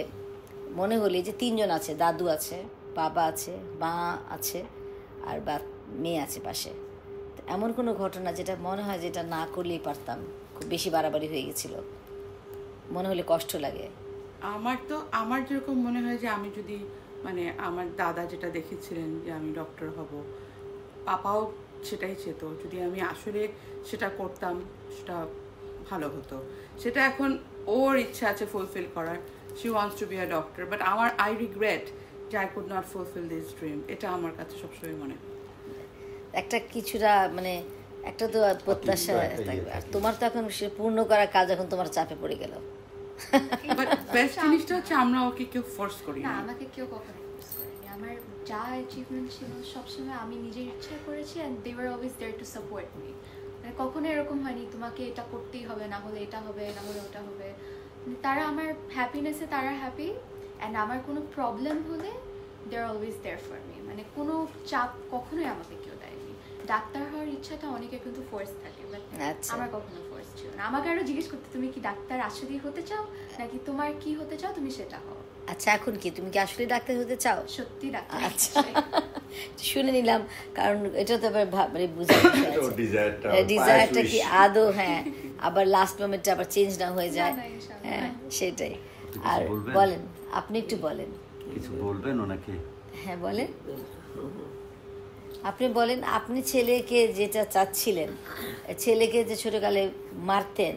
D: মনে হলে যে তিনজন আছে, দাদু আছে, বাবা আছে, মা আছে, আর মেয়ে আছে পাশে, এমন কোনো ঘটনা যেটা মনে হয় যেটা না করলেই পারতাম, খুব বেশি বাড়াবাড়ি হয়ে গেছিল, মনে হলে কষ্ট লাগে?
A: আমার যেরকম মনে হয় যে আমি যদি মানে আমার দাদা যেটা দেখেছিলেন যে আমি ডক্টর হব, পাপাও সেটাই চেত, যদি আমি আসলে সেটা করতাম সেটা ভালো হতো। সেটা এখন ওর ইচ্ছা আছে ফুলফিল করার, she wants to be a doctor, but I regret যে I could not fulfil this dream. এটা আমার কাছে সবসময় মনে হয়
D: একটা কিছুটা, মানে একটা তো প্রত্যাশা থাকবে, আর তোমার তো এখন সে পূর্ণ করার কাজ এখন তোমার চাপে পড়ে গেল।
A: বাট বেস্ট জিনিসটা হচ্ছে আমরা ওকে কেউ ফোর্স করি না,
B: আমাকে কেউ কখনো ফোর্স করেনি। আমার যা অ্যাচিভমেন্ট ছিল সবসময় আমি নিজের ইচ্ছা করেছি, and they were always there to support me. মানে কখনো এরকম হয়নি তোমাকে এটা করতেই হবে, না হলে এটা হবে, না হলে ওটা হবে। তারা আমার হ্যাপিনেসে তারা হ্যাপি, অ্যান্ড আমার কোনো প্রবলেম হলে দে are always there for me. মানে কোনো চাপ কখনোই আমাকে কেউ দেয়নি। ডাক্তার হওয়ার ইচ্ছাটা অনেকের কিন্তু ফোর্স থাকে, বাট আমার কখনো ফোর্স ছিল না। আমাকে আরো জিজ্ঞেস করতে, তুমি কি ডাক্তার আসলেই হতে চাও, নাকি তোমার কি হতে চাও তুমি সেটা হও।
D: আচ্ছা, এখন কি তুমি কি আসলে ডাক্তার হতে চাও?
B: সত্যি ডাক্তার।
D: আচ্ছা, শুনে নিলাম, কারণ এটা তো আবার মানে বুঝে ডিজায়ারটা কি আদৌ, হ্যাঁ, আবার লাস্ট মোমেন্টে আবার চেঞ্জ না হয়ে যায়। হ্যাঁ, সেটাই। আর বলেন, আপনি একটু বলেন,
C: কিছু বলবেন ওনাকে?
D: হ্যাঁ বলেন। আপনি বলেন, আপনি ছেলেকে যেটা চাচ্ছিলেন, ছেলেকে যে ছোটকালে মারতেন,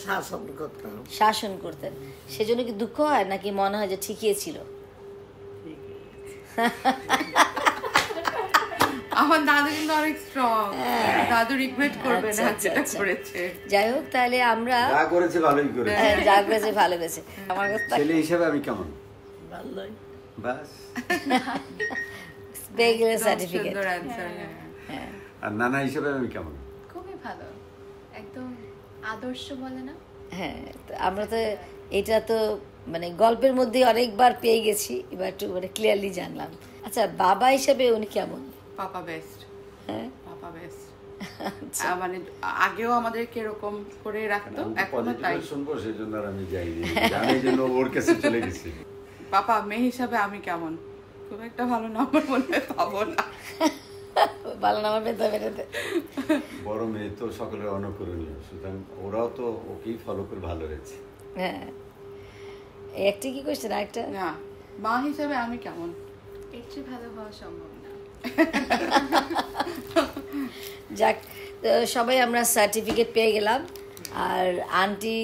F: শাসন করতাম।
D: শাসন করতেন, সেজন্য কি দুঃখ হয় নাকি মনে হয় যে ঠিকই ছিল?
A: আমার দাদু কিন্তু অনেক স্ট্রং, দাদু রিগ্রেট করবে না যেটা করেছে।
D: যাই হোক, তাহলে আমরা
C: যা করেছে ভালোই করেছে,
D: যা করেছে ভালো করেছে। আমার
C: ছেলে হিসেবে আমি কেমন?
F: ভালোই।
C: বাস।
D: পেয়ে গেলে সার্টিফিকেট।
A: সুন্দর অ্যানসার।
C: আর নানা হিসেবে আমি কেমন?
B: খুবই ভালো, একদম আদর্শ বলে না।
D: হ্যাঁ, তো আমরা তো এটা তো মানে গল্পের মধ্যে অনেকবার পেয়ে গেছি, এবার একটু মানে ক্লিয়ারলি জানলাম। আচ্ছা, বাবা হিসেবে উনি কেমন?
A: পাপা বেস্ট।
D: হ্যাঁ,
A: পাপা বেস্ট। মানে আগেও আমাদের কিরকম করে রাখতো, এখনো তাই।
C: শুনবো সেজন্য আর আমি যাইনি, আমি জন্য ওর কাছে চলে গেছি।
A: পাপা মেয়ে হিসাবে আমি কেমন? খুব একটা ভালো নাম্বার মনে হয় পাবো না।
D: ভালো নাম্বার পেতে পেতে
C: বড় মেয়ে তো সকলের অনুকরণীয়, সুতরাং ওরাও তো ওকেই ফলো করে ভালো হয়েছে।
D: হ্যাঁ, একটা কি কোয়েশ্চেন, একটা
A: না, মা হিসাবে আমি কেমন?
B: এর চেয়ে ভালো হওয়া সম্ভব না।
D: যাক, তো সবাই আমরা সার্টিফিকেট পেয়ে গেলাম, আর আন্টি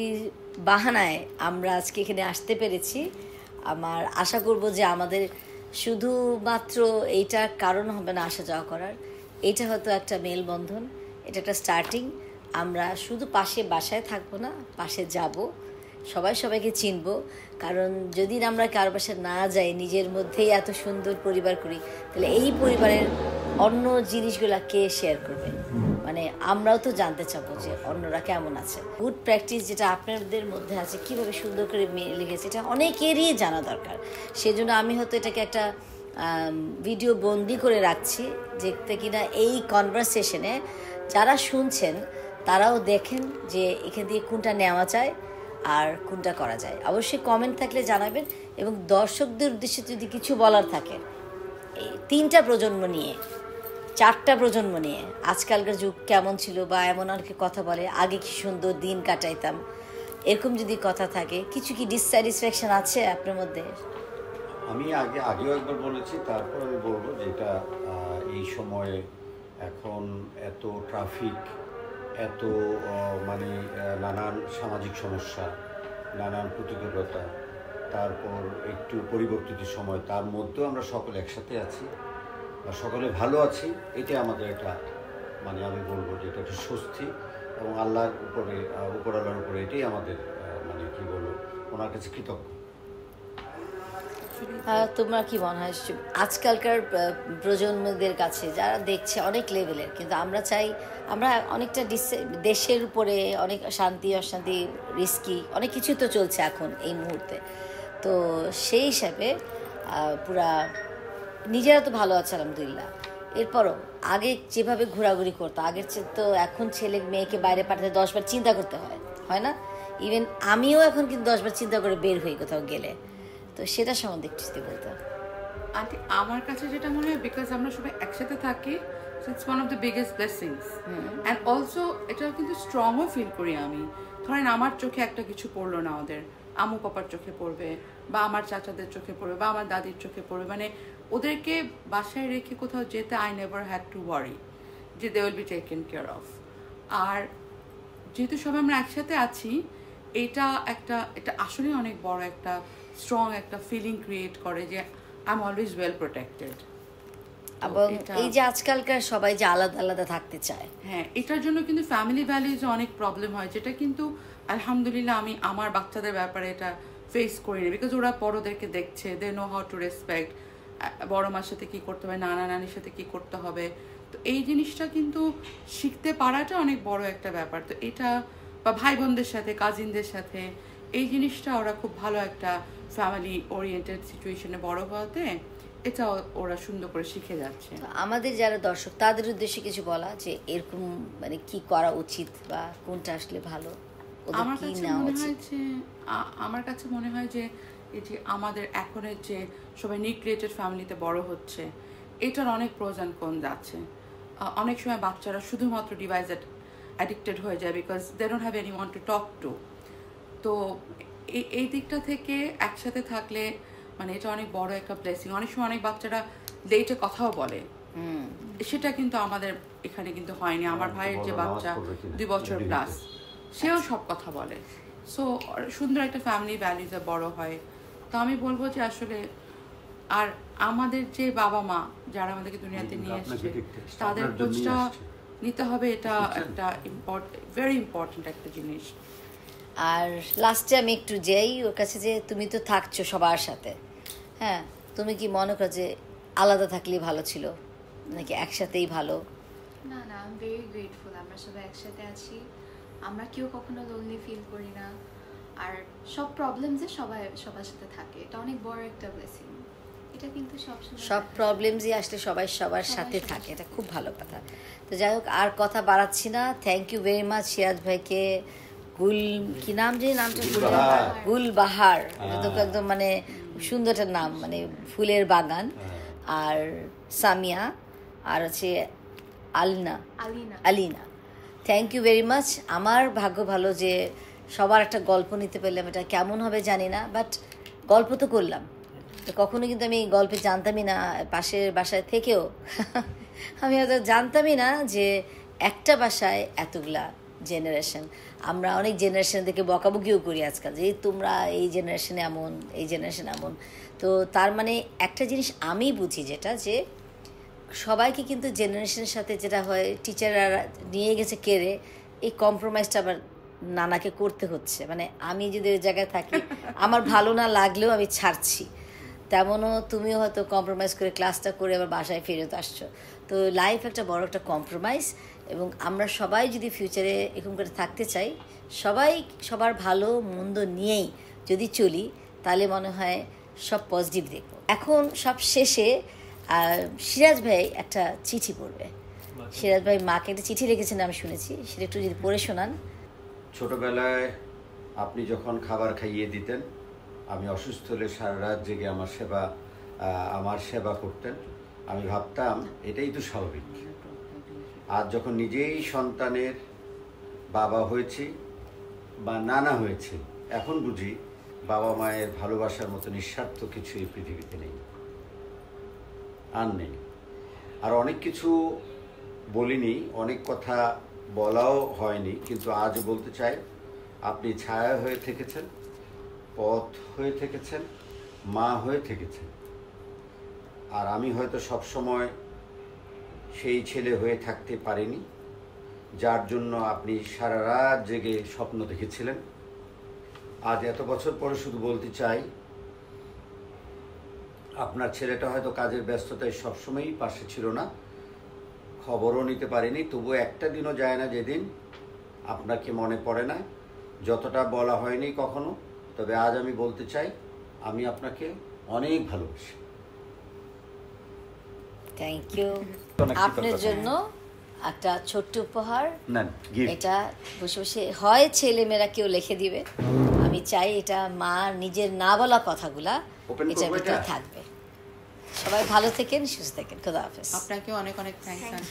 D: বাহানায় আমরা আজকে এখানে আসতে পেরেছি। আমার আশা করব যে আমাদের শুধুমাত্র এইটার কারণ হবে না আসা যাওয়া করার, এটা হয়তো একটা মেলবন্ধন, এটা একটা স্টার্টিং। আমরা শুধু পাশে বাসায় থাকবো না, পাশে যাব, সবাই সবাইকে চিনবো। কারণ যদি আমরা কারো বাসায় না যাই, নিজের মধ্যেই এত সুন্দর পরিবার করি, তাহলে এই পরিবারের অন্য জিনিসগুলা কে শেয়ার করবে? মানে আমরাও তো জানতে চাবো যে অন্যরা কেমন আছে। গুড প্র্যাকটিস যেটা আপনাদের মধ্যে আছে, কীভাবে সুন্দর করে লিখেছে, এটা অনেকেরই জানা দরকার। সেজন্য আমি হয়তো এটাকে একটা ভিডিও বন্দি করে রাখছি, যেতে কিনা এই কনভারসেশনে যারা শুনছেন তারাও দেখেন যে এখান থেকে কোনটা নেওয়া যায় আর কোনটা করা যায়। অবশ্যই কমেন্ট থাকলে জানাবেন, এবং দর্শকদের উদ্দেশ্যে যদি কিছু বলার থাকে এই 3টা প্রজন্ম নিয়ে, 4টা প্রজন্ম নিয়ে, আজকালকার যুগ কেমন ছিল, বা এমন অনেকে কথা বলে আগে কি সুন্দর দিন কাটাইতাম, এরকম যদি কথা থাকে, কিছু কি ডিসস্যাটিসফ্যাকশন আছে আপনার মধ্যে?
C: আমি আগেও একবার বলেছি, তারপর আমি বলবো যেটা এই সময়ে এখন এত ট্রাফিক, এত মানে নানান সামাজিক সমস্যা, নানান প্রতিকূলতা, তারপর একটু পরিবর্তিত সময়, তার মধ্যেও আমরা সকলে একসাথে আছি বা সকলে ভালো আছি। এটা আমাদের একটা মানে আমি বলবো যে এটা একটা স্বস্তি, এবং আল্লাহর উপরে, উপরওয়ালার উপরে, এটাই আমাদের মানে কি বলবো, ওনার কাছে কৃতজ্ঞ।
D: তোমার কি মনে হয় আজকালকার প্রজন্মদের কাছে যারা দেখছে অনেক লেভেলের, কিন্তু আমরা চাই, আমরা অনেকটা দেশের উপরে অনেক শান্তি অশান্তি, রিস্কি অনেক কিছু তো চলছে এখন এই মুহূর্তে, তো সেই হিসাবে পুরা নিজেরা তো ভালো আছে আলহামদুলিল্লাহ, এরপরও আগে যেভাবে ঘোরাঘুরি করতো, আগের চেয়ে তো এখন ছেলে মেয়েকে বাইরে পাঠাতে 10 বার চিন্তা করতে হয় না? ইভেন আমিও এখন কিন্তু 10 বার চিন্তা করে বের হই কোথাও গেলে। তো সেটা সম্বন্ধে একটু বলতে।
A: আন্টি, আমার কাছে যেটা মনে হয়, বিকজ আমরা সবাই একসাথে থাকি, it's one of the biggest blessings. And also এটা কিন্তু স্ট্রংও ফিল করি আমি। ধরেন আমার চোখে একটা কিছু পড়লো না, ওদের আম্মু পাপার চোখে পড়বে, বা আমার চাচাদের চোখে পড়বে, বা আমার দাদির চোখে পড়বে, মানে ওদেরকে বাসায় রেখে কোথাও যেতে I never had to worry যে they will be taken care of. আর যেহেতু সবাই আমরা একসাথে আছি, এটা আসলে অনেক বড় একটা স্ট্রং একটা ফিলিং ক্রিয়েট করে যে I am always well protected.
D: এবং এই যে আজকালকার সবাই যে আলাদা আলাদা থাকতে চায়,
A: হ্যাঁ, এটার জন্য কিন্তু ফ্যামিলি ভ্যালিউজে অনেক প্রবলেম হয়, যেটা কিন্তু আলহামদুলিল্লাহ আমি আমার বাচ্চাদের ব্যাপারে এটা ফেস করিনি, বিকজ ওরা বড়োদেরকে দেখছে, they know how to respect, বড় মার সাথে কী করতে হবে, নানা নানির সাথে কী করতে হবে। তো এই জিনিসটা কিন্তু শিখতে পারাটা অনেক বড় একটা ব্যাপার। তো এটা, বা ভাই বোনদের সাথে, কাজিনদের সাথে, এই জিনিসটা ওরা খুব ভালো একটা ফ্যামিলি ওরিয়েন্টেড সিচুয়েশনে বড় হওয়াতে এটা ওরা সুন্দর করে শিখে যাচ্ছে।
D: আমাদের যারা দর্শক তাদের উদ্দেশ্যে কিছু বলা, যে এরকম মানে কি করা উচিত বা কোনটা আসলে ভালো,
A: আমার কাছে মনে হয় যে এই যে আমাদের এখনের যে সবাই নিউক্লিয়েটেড ফ্যামিলিতে বড় হচ্ছে, এটার অনেক প্রোজ অ্যান্ড কনস আছে। অনেক সময় বাচ্চারা শুধুমাত্র ডিভাইস অ্যাডিক্টেড হয়ে যায়, because they don't have anyone to talk to. তো এই দিকটা থেকে একসাথে থাকলে মানে এটা অনেক বড় একটা ব্লেসিং। অনেক সময় অনেক বাচ্চারা লেটে কথাও বলে, সেটা কিন্তু আমাদের এখানে কিন্তু হয়নি। আমার ভাইয়ের যে বাচ্চা 2 বছর প্লাস, সেও সব কথা বলে। সো সুন্দর একটা ফ্যামিলি ভ্যালুজে বড় হয়। তো আমি বলবো যে আসলে আর আমাদের যে বাবা মা যারা আমাদেরকে দুনিয়াতে নিয়ে এসেছে তাদের খোঁজটা নিতে হবে, এটা একটা ভেরি ইম্পর্টেন্ট একটা জিনিস।
D: আর লাস্টে আমি একটু যাই ওর কাছে, যে তুমি তো থাকছো সবার সাথে, হ্যাঁ, তুমি কি মনে করো যে আলাদা থাকলেই ভালো ছিল নাকি একসাথেই ভালো?
B: না না, আই এম ভেরি গ্রেটফুল। আমরা সবাই একসাথে আছি, আমরা কেউ কখনো লোনলি ফিল করি না। আর সব প্রবলেমসে সবার সাথে থাকে, এটা অনেক বড় একটা ব্লেসিং। এটা কিন্তু
D: সব প্রবলেমসই আসলে সবাই সবার সাথে থাকে, এটা খুব ভালো কথা। তো যাই হোক, আর কথা বাড়াচ্ছি না। Thank you very much Siraj ভাইকে। কি নাম, যে নামটা গুলবাহার, এটা তো একদম মানে সুন্দর একটা নাম, মানে ফুলের বাগান। আর সামিয়া, আর হচ্ছে Alina, thank you very much. আমার ভাগ্য ভালো যে সবার একটা গল্প নিতে পারলাম। এটা কেমন হবে জানি না, বাট গল্প তো করলাম। তো কখনো কিন্তু আমি গল্পে জানতামই না, পাশের বাসায় থেকেও আমি হয়তো জানতামই না যে একটা বাসায় এতগুলা জেনারেশন। আমরা অনেক জেনারেশন থেকে বকাবকিও করি আজকাল, যে তোমরা এই জেনারেশনে এমন, এই জেনারেশন এমন। তো তার মানে একটা জিনিস আমি বুঝি, যেটা যে সবাইকে কিন্তু জেনারেশনের সাথে যেটা হয়, টিচাররা নিয়ে গেছে কেড়ে, এই কম্প্রোমাইজটা আবার নানাকে করতে হচ্ছে। মানে আমি যদি ওই জায়গায় থাকি, আমার ভালো না লাগলেও আমি ছাড়ছি, তেমনও তুমিও হয়তো কম্প্রোমাইজ করে ক্লাসটা করে আবার বাসায় ফেরত আসছো। তো লাইফ একটা বড় একটা কম্প্রোমাইজ, এবং আমরা সবাই যদি ফিউচারে এরকম করে থাকতে চাই, সবাই সবার ভালো মন্দ নিয়েই যদি চলি, তাহলে মনে হয় সব পজিটিভ দেখব। এখন সব শেষে সিরাজ ভাই একটা চিঠি পড়বে। সিরাজ ভাই মাকে একটা চিঠি লিখেছেন আমি শুনেছি, সেটা একটু যদি পড়ে শোনান।
C: ছোটবেলায় আপনি যখন খাবার খাইয়ে দিতেন, আমি অসুস্থ হলে সারা রাত জেগে আমার সেবা করতেন। আমি ভাবতাম এটাই তো স্বাভাবিক। আজ যখন নিজেই সন্তানের বাবা হয়েছি বা নানা হয়েছি, এখন বুঝি বাবা মায়ের ভালোবাসার মতো নিঃস্বার্থ কিছু এই পৃথিবীতে নেই, আর নেই। আর অনেক কিছু বলিনি, অনেক কথা বলাও হয়নি, কিন্তু আজ বলতে চাই, আপনি ছায়া হয়ে থেকেছেন, পথ হয়ে থেকেছেন, মা হয়ে থেকেছেন। আর আমি হয়তো সবসময় সেই ছেলে হয়ে থাকতে পারিনি, যার জন্য আপনি সারা রাত জেগে স্বপ্ন দেখেছিলেন। আজ এত বছর পরে শুধু বলতে চাই, আপনার ছেলেটা হয়তো কাজের ব্যস্ততায় সবসময়ই পাশে ছিল না, খবরও নিতে পারিনি, তবু একটা দিনও যায় না যেদিন আপনাকে মনে পড়ে না, যতটা বলা হয়নি কখনো। তবে আজ আমি বলতে চাই, আমি আপনাকে অনেক ভালোবাসি।
D: Thank you. আপনার জন্য একটা ছোট্ট উপহার, এটা বসে বসে হয় ছেলেমেয়েরা কেউ লিখে দিবে। আমি চাই এটা মা নিজের না বলা কথাগুলা এটার ভিতরে থাকবে। সবাই ভালো থেকেন, সুস্থ থাকেন, খোদা হাফেজ।
A: আপনাকে অনেক অনেক থ্যাঙ্কস।